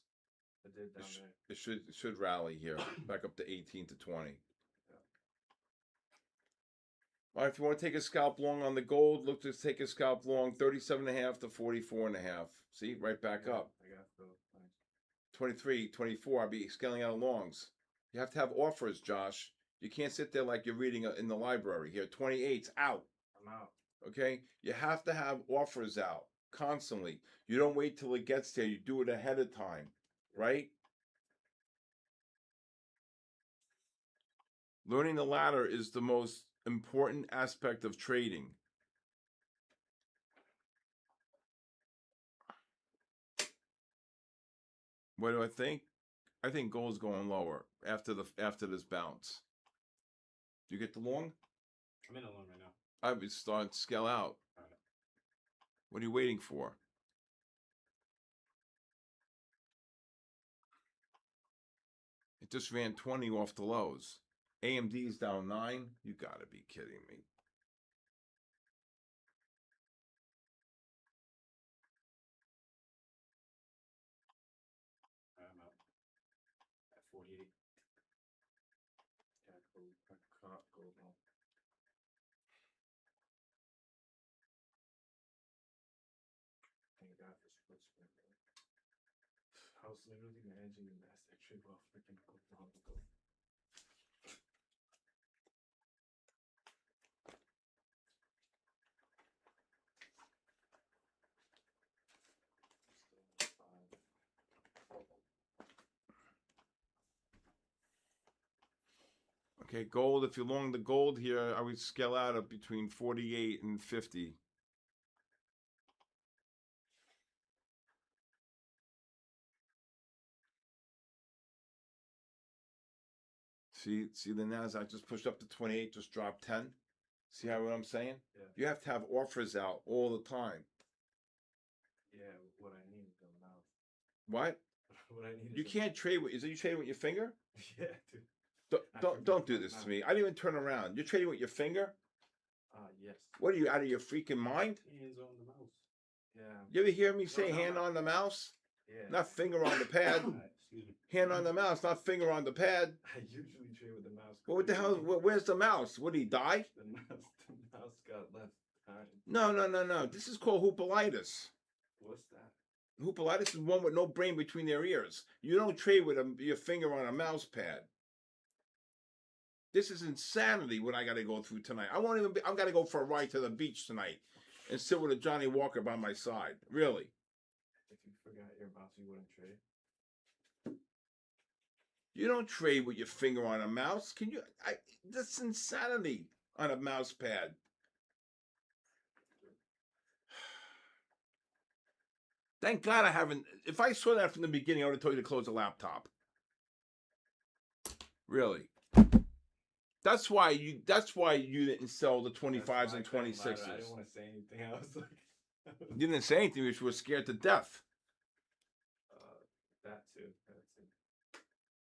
Speaker 2: I did down there.
Speaker 1: It should rally here, back up to 18 to 20.
Speaker 2: Yeah.
Speaker 1: All right, if you want to take a scalp long on the gold, look to take a scalp long 37.5 to 44.5. See, right back up.
Speaker 2: I got those. Nice.
Speaker 1: 23, 24, I'll be scaling out of longs. You have to have offers, Josh. You can't sit there like you're reading in the library here. 28's out.
Speaker 2: I'm out.
Speaker 1: Okay? You have to have offers out constantly. You don't wait till it gets there. You do it ahead of time, right? Learning the ladder is the most important aspect of trading. What do I think? I think gold's going lower after this bounce. Do you get the long?
Speaker 2: I'm in a long right now.
Speaker 1: I would start to scale out.
Speaker 2: All right.
Speaker 1: What are you waiting for? It just ran 20 off the lows. AMD's down 9. You gotta be kidding me.
Speaker 2: I'm out at 48. Yeah, gold long. Thank God for split spin, bro. I was literally managing the NASDAQ trade while freaking gold long ago.
Speaker 1: Okay, gold, if you're long the gold here, I would scale out of between 48 and 50. See the NASDAQ just pushed up to 28, just dropped 10. See what I'm saying?
Speaker 2: Yeah.
Speaker 1: You have to have offers out all the time.
Speaker 2: Yeah, what I need is the mouse.
Speaker 1: What?
Speaker 2: What I need.
Speaker 1: You can't trade with. Is it you trading with your finger?
Speaker 2: Yeah, dude.
Speaker 1: Don't do this to me. I didn't even turn around. You're trading with your finger?
Speaker 2: Yes.
Speaker 1: What are you, out of your freaking mind?
Speaker 2: Hands on the mouse. Yeah.
Speaker 1: You ever hear me say hand on the mouse?
Speaker 2: Yeah.
Speaker 1: Not finger on the pad.
Speaker 2: Excuse me.
Speaker 1: Hand on the mouse, not finger on the pad.
Speaker 2: I usually trade with the mouse.
Speaker 1: Well, what the hell? Where's the mouse? Would he die?
Speaker 2: The mouse got left behind.
Speaker 1: No. This is called hoopalitis.
Speaker 2: What's that?
Speaker 1: Hoopalitis is one with no brain between their ears. You don't trade with your finger on a mouse pad. This is insanity what I got to go through tonight. I won't even be, I've got to go for a ride to the beach tonight and sit with a Johnny Walker by my side. Really.
Speaker 2: If you forgot your mouse, you wouldn't trade.
Speaker 1: You don't trade with your finger on a mouse. Can you? That's insanity on a mouse pad. Thank God I haven't. If I saw that from the beginning, I would have told you to close the laptop. Really. That's why you didn't sell the 25s and 26s.
Speaker 2: I didn't want to say anything. I was like,
Speaker 1: you didn't say anything because you were scared to death.
Speaker 2: That too.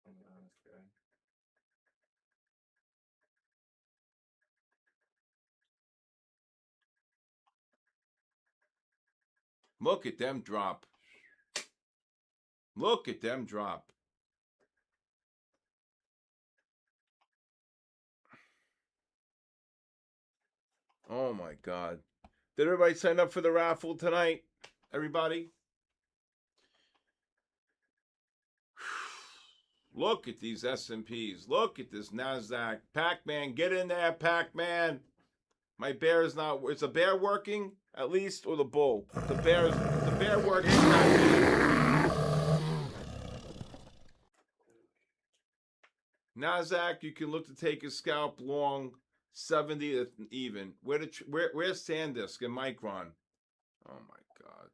Speaker 2: I'm an honest guy.
Speaker 1: Look at them drop. Look at them drop. Oh my God. Did everybody sign up for the raffle tonight? Everybody? Look at these S&Ps. Look at this NASDAQ. Pac-Man, get in there, Pac-Man. My bear is not... Is the bear working, at least, or the bull? The bear working. NASDAQ, you can look to take a scalp long 70 to even. Where's SanDisk and Micron? Oh my God.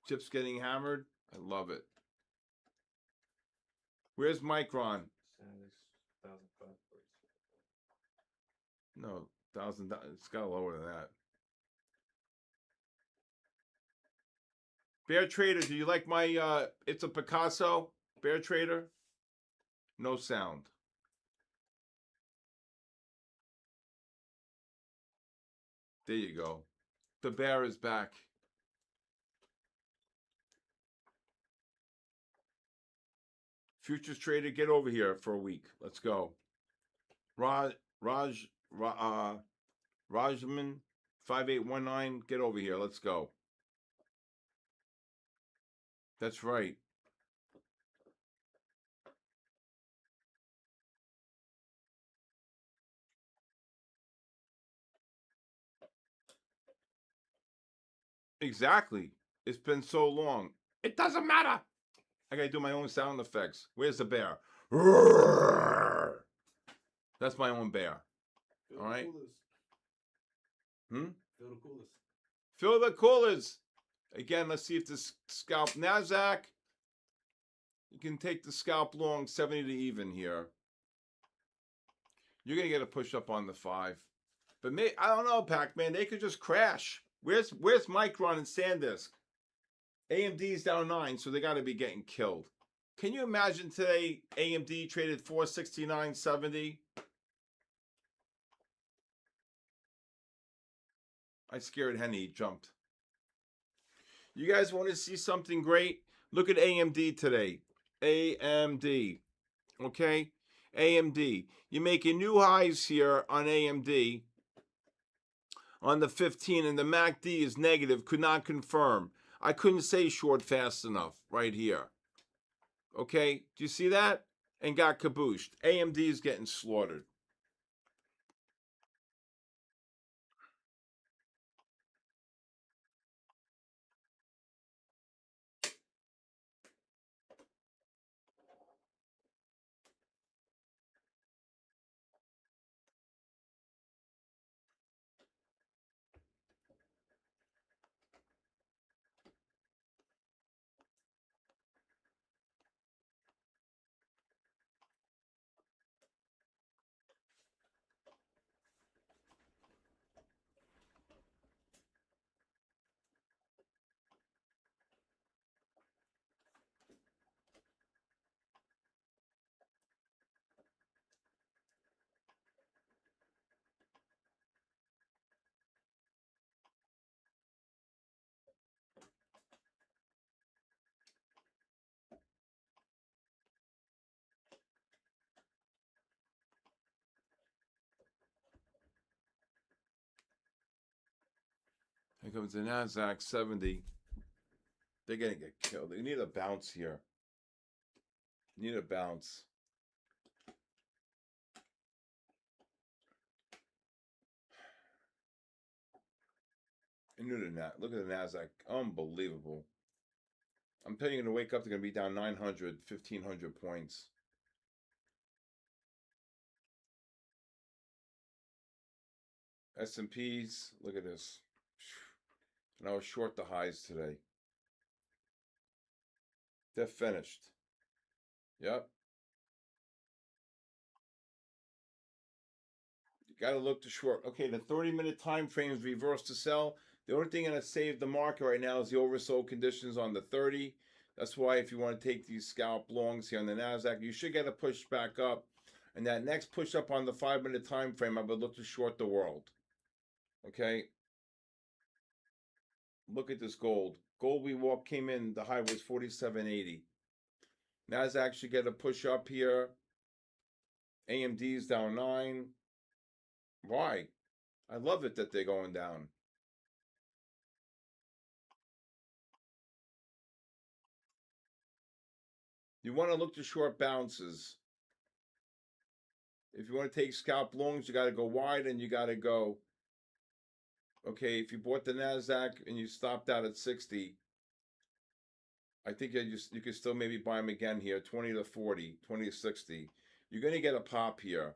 Speaker 1: Chips getting hammered? I love it. Where's Micron? No, $1,000. It's got lower than that. Bear Trader, do you like my, it's a Picasso? Bear Trader? No sound. There you go. The bear is back. Futures Trader, get over here for a week. Let's go. Rajman 5819, get over here. Let's go. That's right. Exactly. It's been so long. It doesn't matter. I gotta do my own sound effects. Where's the bear? That's my own bear. All right.
Speaker 2: Fill the coolest.
Speaker 1: Fill the coolers. Again, let's see if this scalp NASDAQ. You can take the scalp long 70 to even here. You're gonna get a push up on the 5. But I don't know, Pac-Man. They could just crash. Where's Micron and SanDisk? AMD's down 9, so they got to be getting killed. Can you imagine today AMD traded 469.70? I scared Henny, jumped. You guys want to see something great? Look at AMD today. AMD. Okay? AMD. You're making new highs here on AMD. On the 15, and the MACD is negative, could not confirm. I couldn't say short fast enough right here. Okay, do you see that? And got kabooshed. AMD is getting slaughtered. comes the NASDAQ 70. They're going to get killed. They need a bounce here. Need a bounce. I knew that. Look at the NASDAQ. Unbelievable. I'm telling you, going to wake up, they're going to be down 900, 1,500 points. S&Ps, look at this. And I was short the highs today. They're finished. Yep. You got to look to short. Okay, the 30-minute time frame is reversed to sell. The only thing that saved the market right now is the oversold conditions on the 30. That's why if you want to take these scalp longs here on the NASDAQ, you should get a push back up. And that next push up on the 5-minute time frame, I would look to short the world. Okay. Look at this gold. Gold came in, the high was 47.80. NASDAQ should get a push up here. AMD's down 9. Why? I love it that they're going down. You want to look to short bounces. If you want to take scalp longs, you got to go wide and you got to go. Okay, if you bought the NASDAQ and you stopped out at 60, I think you could still maybe buy them again here, 20 to 40, 20 to 60. You're going to get a pop here.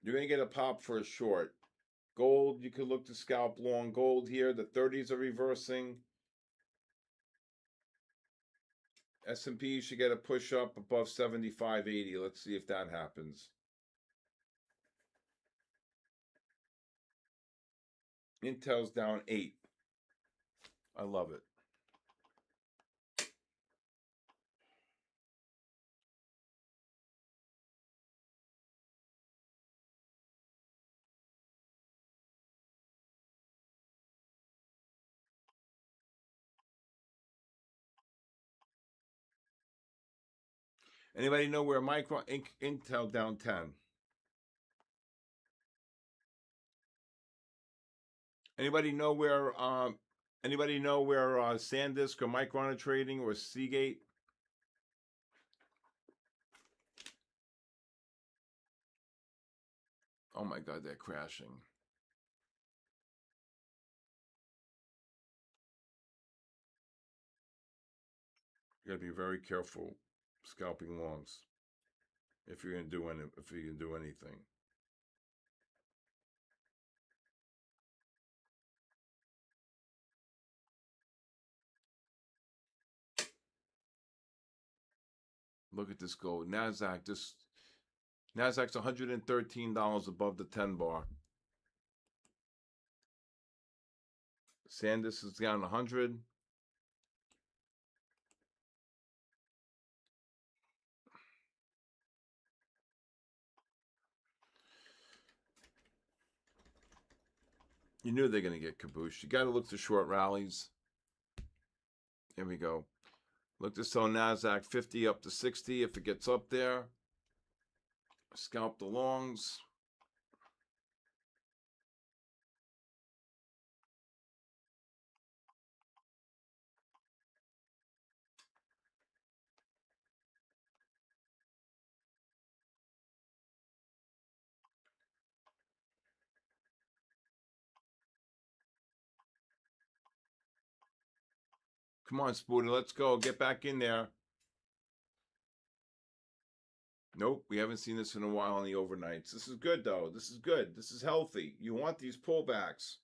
Speaker 1: You're going to get a pop for a short. Gold, you could look to scalp long gold here. The 30s are reversing. S&P should get a push up above 75.80. Let's see if that happens. Intel's down 8. I love it. Anybody know where Intel down 10? Anybody know where SanDisk or Micron are trading, or Seagate? Oh my God, they're crashing. You gotta be very careful scalping longs if you're gonna do anything. Look at this gold. NASDAQ's $113 above the 10 bar. SanDisk is down 100. You knew they're going to get cabooshed. You got to look to short rallies. Here we go. Look to sell NASDAQ 50 up to 60 if it gets up there. Scalp the longs. Come on, Spooter, let's go. Get back in there. Nope, we haven't seen this in a while on the overnights. This is good, though. This is good. This is healthy. You want these pullbacks.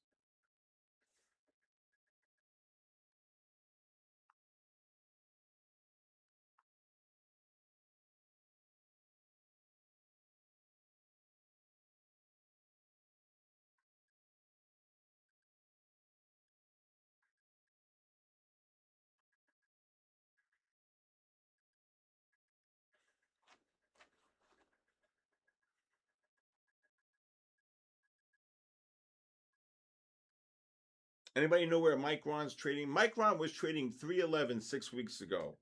Speaker 1: Anybody know where Micron's trading? Micron was trading 311 6 weeks ago.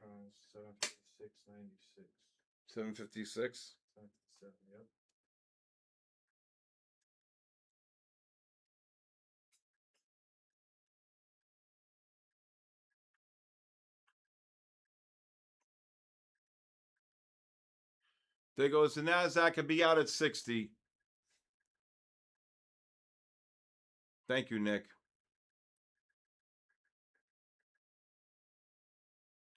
Speaker 2: Cross 756.96.
Speaker 1: 756.
Speaker 2: 757. Yep.
Speaker 1: There goes the NASDAQ. Could be out at 60. Thank you, Nick.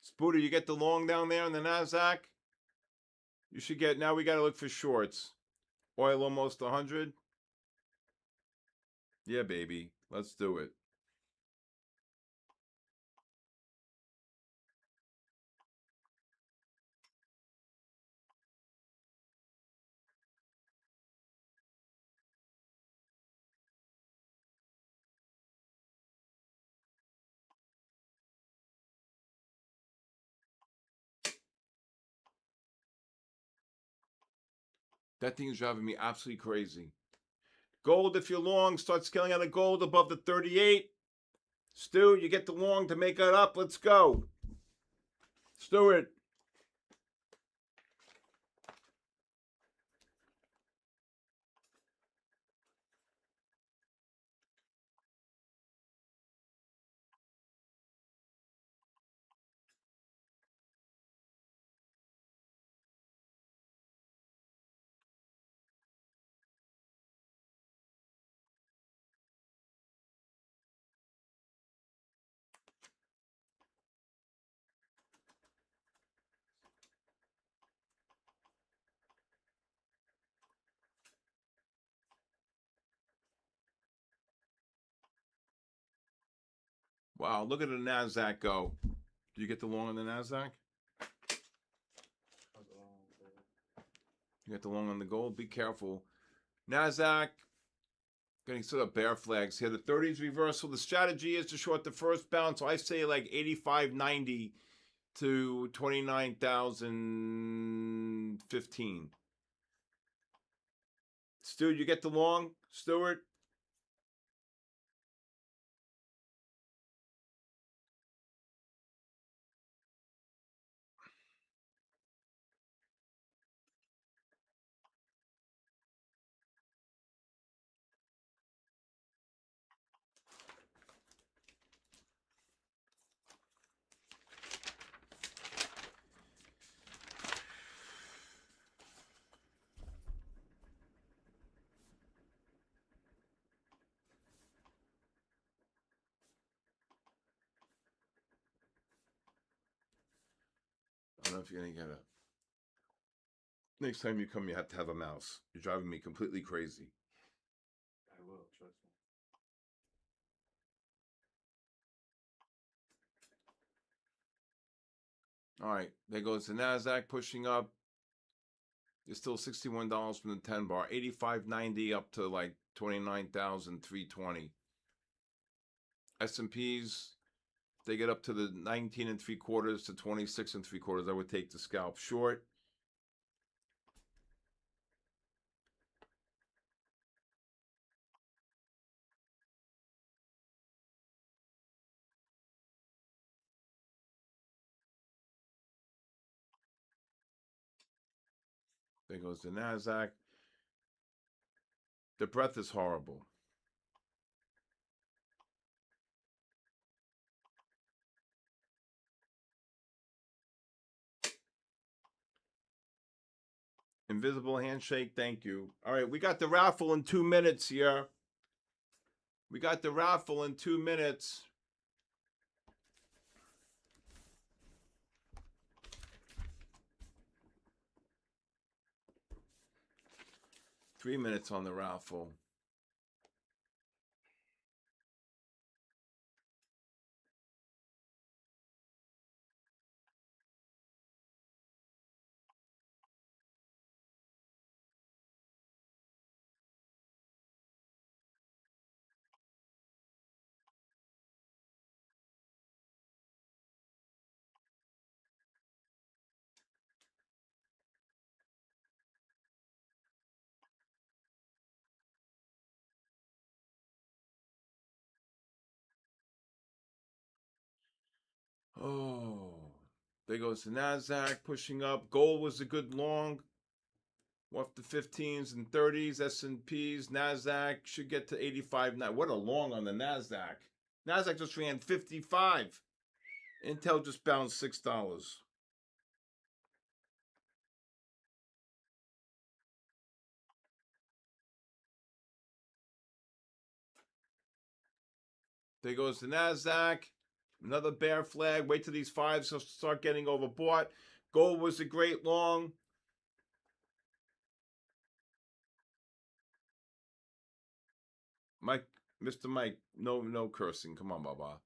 Speaker 1: Spooter, you get the long down there on the NASDAQ? You should get, now we got to look for shorts. Oil almost 100. Yeah, baby. Let's do it. That thing is driving me absolutely crazy. Gold, if you're long, start scaling out of gold above the 38. Stu, you get the long to make it up. Let's go. Stuart. Wow, look at the NASDAQ go. Do you get the long on the NASDAQ? You get the long on the gold. Be careful. NASDAQ getting sort of bear flags here. The 30s reversal. The strategy is to short the first bounce. So I say like 85.90 to 29,015. Stu, you get the long? Stuart? I don't know if you're going to get it. Next time you come, you have to have a mouse. You're driving me completely crazy.
Speaker 2: I will, trust me.
Speaker 1: All right, there goes the NASDAQ pushing up. It's still $61 from the 10 bar. 85.90 up to like 29,320. S&Ps, they get up to the 19 and 3/4 to 26 and 3/4. I would take the scalp short. There goes the NASDAQ. The breath is horrible. Invisible handshake, thank you. All right, we got the raffle in 2 minutes here. We got the raffle in 2 minutes. Three minutes on the raffle. There goes the NASDAQ pushing up. Gold was a good long. Off the 15s and 30s. S&Ps. NASDAQ should get to 85 now. What a long on the NASDAQ. NASDAQ just ran 55. Intel just bounced $6. There goes the NASDAQ. Another bear flag. Wait till these fives start getting overbought. Gold was a great long. Mike, Mr. Mike, no cursing. Come on, Baba.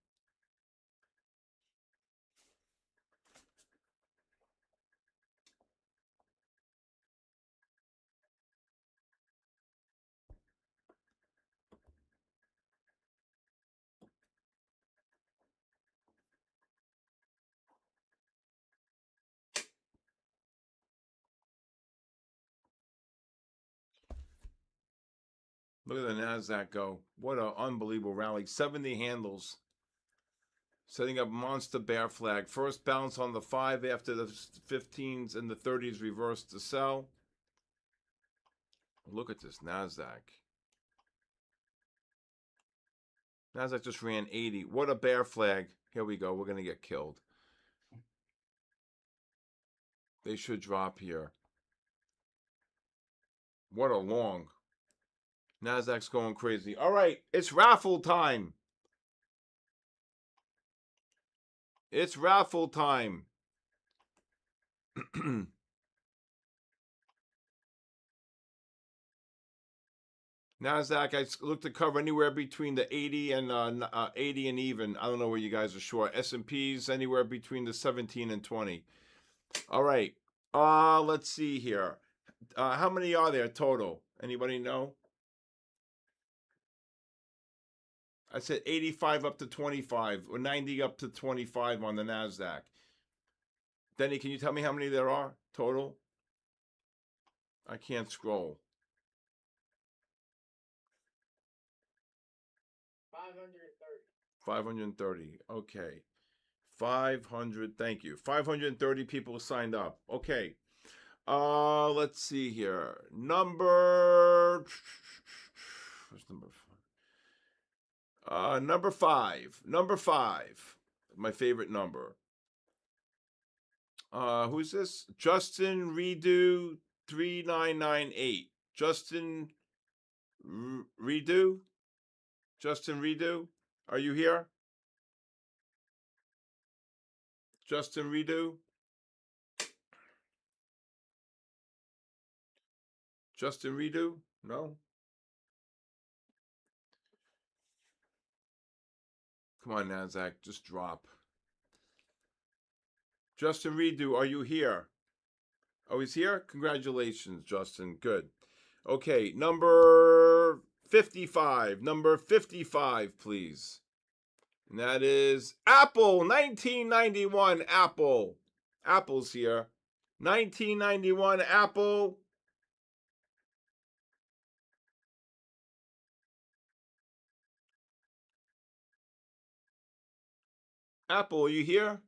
Speaker 1: Look at the NASDAQ go. What an unbelievable rally. 70 handles. Setting up monster bear flag. First bounce on the 5 after the 15s and the 30s reversed to sell. Look at this NASDAQ. NASDAQ just ran 80. What a bear flag. Here we go. We're going to get killed. They should drop here. What a long. NASDAQ's going crazy. All right, it's raffle time. It's raffle time. NASDAQ, I look to cover anywhere between the 80 and 80 and even. I don't know where you guys are short. S&Ps anywhere between the 17 and 20. All right. Let's see here. How many are there total? Anybody know? I said 85 up to 25 or 90 up to 25 on the NASDAQ. Denny, can you tell me how many there are total? I can't scroll. 530. Okay. 500. Thank you. 530 people signed up. Okay. Let's see here. What's number 5? Number 5. Number 5. My favorite number. Who's this? Justin Redo 3998. Justin Redo? Justin Redo? Are you here? Justin Redo? Justin Redo? No? Come on, NASDAQ, just drop. Justin Redo, are you here? Oh, he's here? Congratulations, Justin. Good. Okay, number 55. Number 55, please. And that is Apple, 1991 Apple. Apple's here. 1991 Apple. Apple, are you here?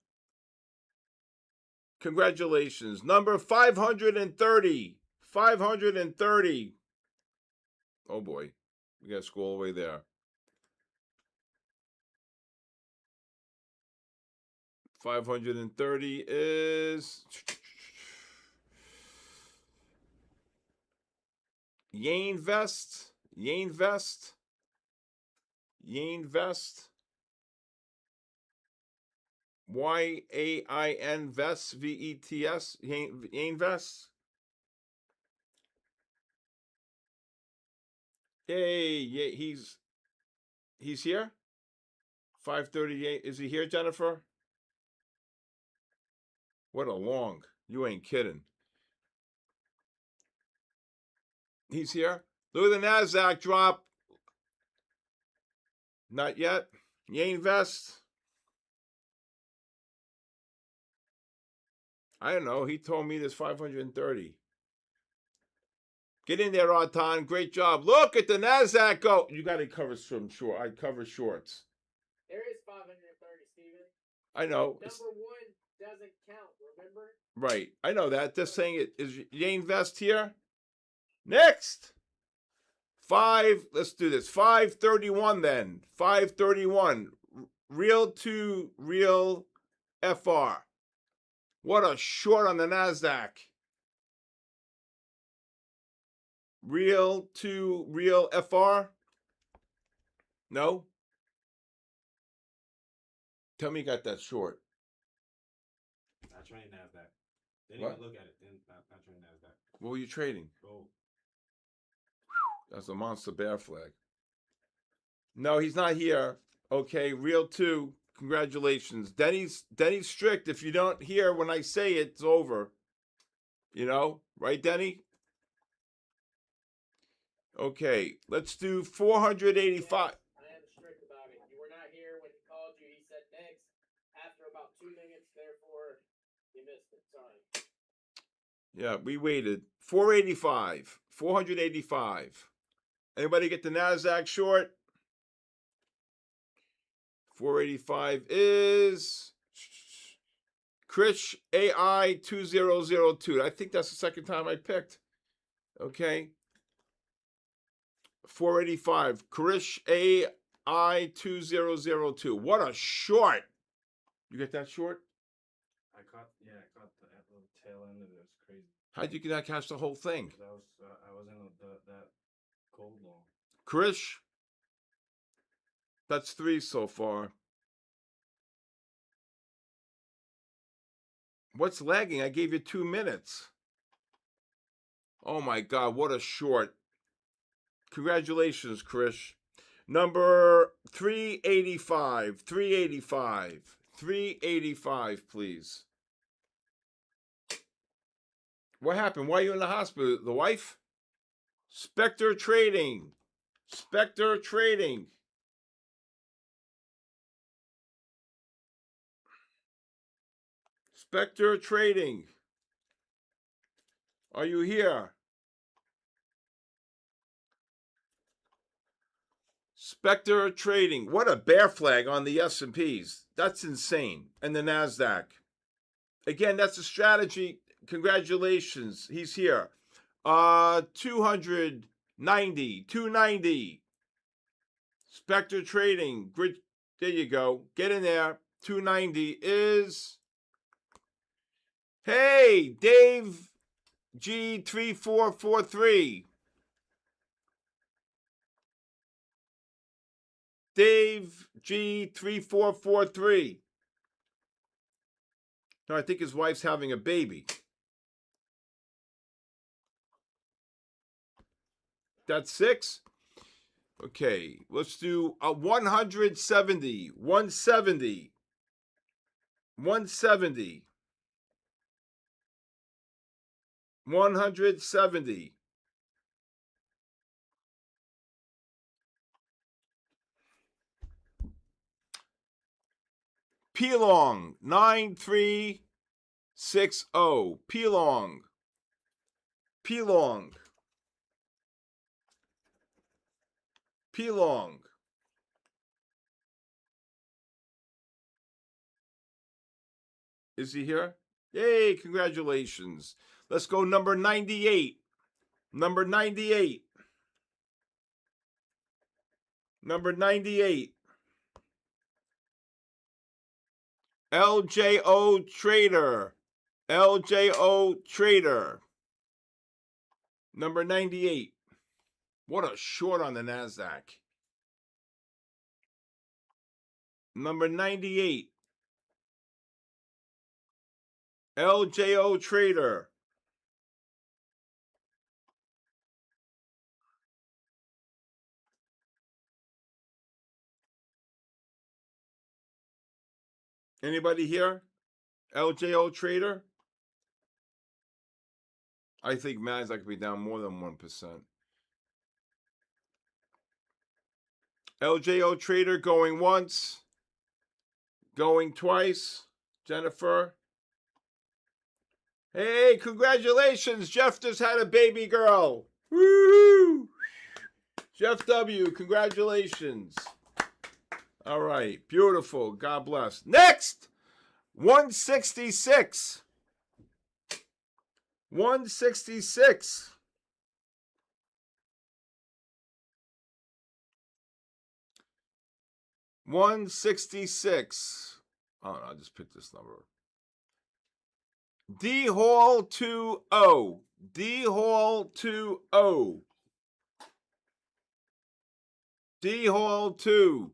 Speaker 1: Congratulations. Number 530. 530. Oh boy. We got to scroll all the way there. 530 is Yain Vest. Yain Vest. Yain Vest. YAIN Vest. VETS. Yain Vest. Yay, he's here. 538. Is he here, Jennifer? What a long. You ain't kidding. He's here. Look at the NASDAQ drop. Not yet. Yain Vest. I don't know. He told me there's 530. Get in there, Artan. Great job. Look at the NASDAQ go. You got to cover some short. I cover shorts.
Speaker 3: There is 530, Steven.
Speaker 1: I know.
Speaker 3: Number 1 doesn't account, remember?
Speaker 1: Right. I know that. Just saying it. Is you invest here? Next. Let's do this. 531 then. 531. Real to real FR. What a short on the NASDAQ. Real to real FR? No? Tell me you got that short.
Speaker 2: Not trading NASDAQ. Didn't
Speaker 1: What?
Speaker 2: even look at it. Not trading NASDAQ.
Speaker 1: What were you trading?
Speaker 2: Gold.
Speaker 1: That's a monster bear flag. No, he's not here. Okay, real two. Congratulations. Denny's strict. If you don't hear when I say it, it's over. You know? Right, Denny? Okay, let's do 485.
Speaker 3: I am strict about it. You were not here when he called you. He said next after about 2 minutes. Therefore, you missed it. Sorry.
Speaker 1: Yeah, we waited. 485. 485. Anybody get the NASDAQ short? 485 is Krish AI 2002. I think that's the second time I picked. Okay. 485. Krish AI 2002. What a short. You get that short?
Speaker 2: I caught the little tail end of it. It was crazy.
Speaker 1: How'd you not catch the whole thing?
Speaker 2: 'Cause I was in that gold long.
Speaker 1: Krish? That's 3 so far. What's lagging? I gave you 2 minutes. Oh my God, what a short. Congratulations, Krish. Number 385. 385. 385, please. What happened? Why are you in the hospital? The wife? Spectre Trading. Spectre Trading. Spectre Trading. Are you here? Spectre Trading. What a bear flag on the S&Ps. That's insane. And the NASDAQ. Again, that's a strategy. Congratulations. He's here. 290. 290. Spectre Trading. There you go. Get in there. 290 is... Hey, Dave G3443. Dave G3443. No, I think his wife's having a baby. That's 6? Okay, let's do a 170. 170. 170. 170. P-Long, 9360. P-Long. P-Long. P-Long. Is he here? Yay, congratulations. Let's go number 98. Number 98. Number 98. LJO Trader. LJO Trader. Number 98. What a short on the NASDAQ. Number 98. LJO Trader. Anybody here? LJO Trader? I think NASDAQ could be down more than 1%. LJO Trader going once. Going twice. Jennifer. Hey, congratulations. Jeff just had a baby girl. Woo! Jeff W., congratulations. All right, beautiful. God bless. Next, 166. 166. 166. Oh, no, I'll just pick this number. D Hall 20. D Hall 20. D Hall 2.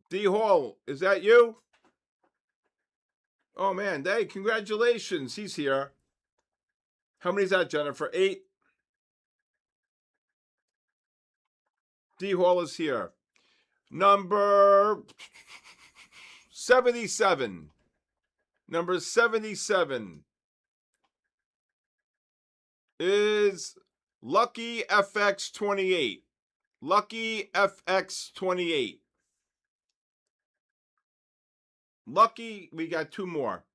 Speaker 1: D Hall, is that you? Oh man, hey, congratulations. He's here. How many is that, Jennifer? 8. D Hall is here. Number 77. Number 77 is Lucky FX 28. Lucky FX 28. Lucky, we got 2 more.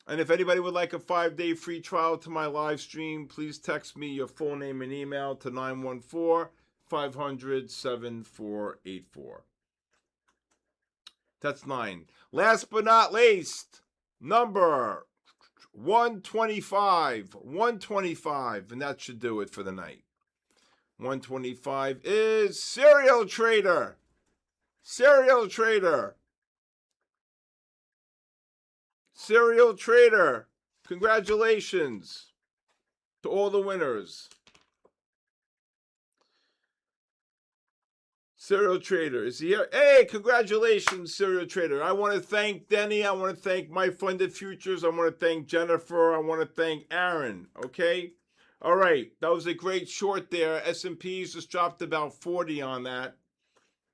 Speaker 1: And if anybody would like a 5-day free trial to my live stream, please text me your full name and email to 914-500-7484. That's 9. Last but not least, number 125. 125, and that should do it for the night. 125 is Serial Trader. Serial Trader. Serial Trader. Congratulations to all the winners. Serial Trader, is he here? Hey, congratulations, Serial Trader. I want to thank Denny. I want to thank My Funded Futures. I want to thank Jennifer. I want to thank Aaron, okay? All right, that was a great short there. S&P's just dropped about 40 on that.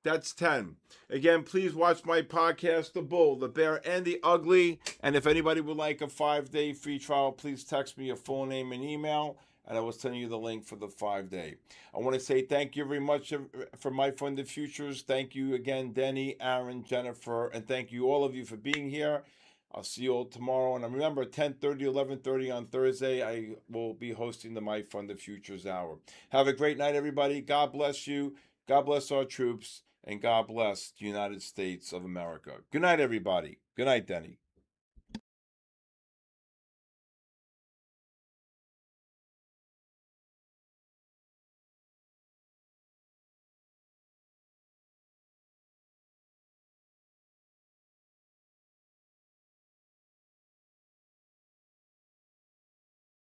Speaker 1: That's 10. Again, please watch my podcast, The Bull, The Bear, and The Ugly. And if anybody would like a 5-day free trial, please text me your full name and email, and I will send you the link for the 5-day. I want to say thank you very much for My Funded Futures. Thank you again, Denny, Aaron, Jennifer, and thank you all of you for being here. I'll see you all tomorrow. And remember, 10:30, 11:30 on Thursday, I will be hosting the My Funded Futures Hour. Have a great night, everybody. God bless you. God bless our troops. And God bless the United States of America. Good night, everybody. Good night, Denny.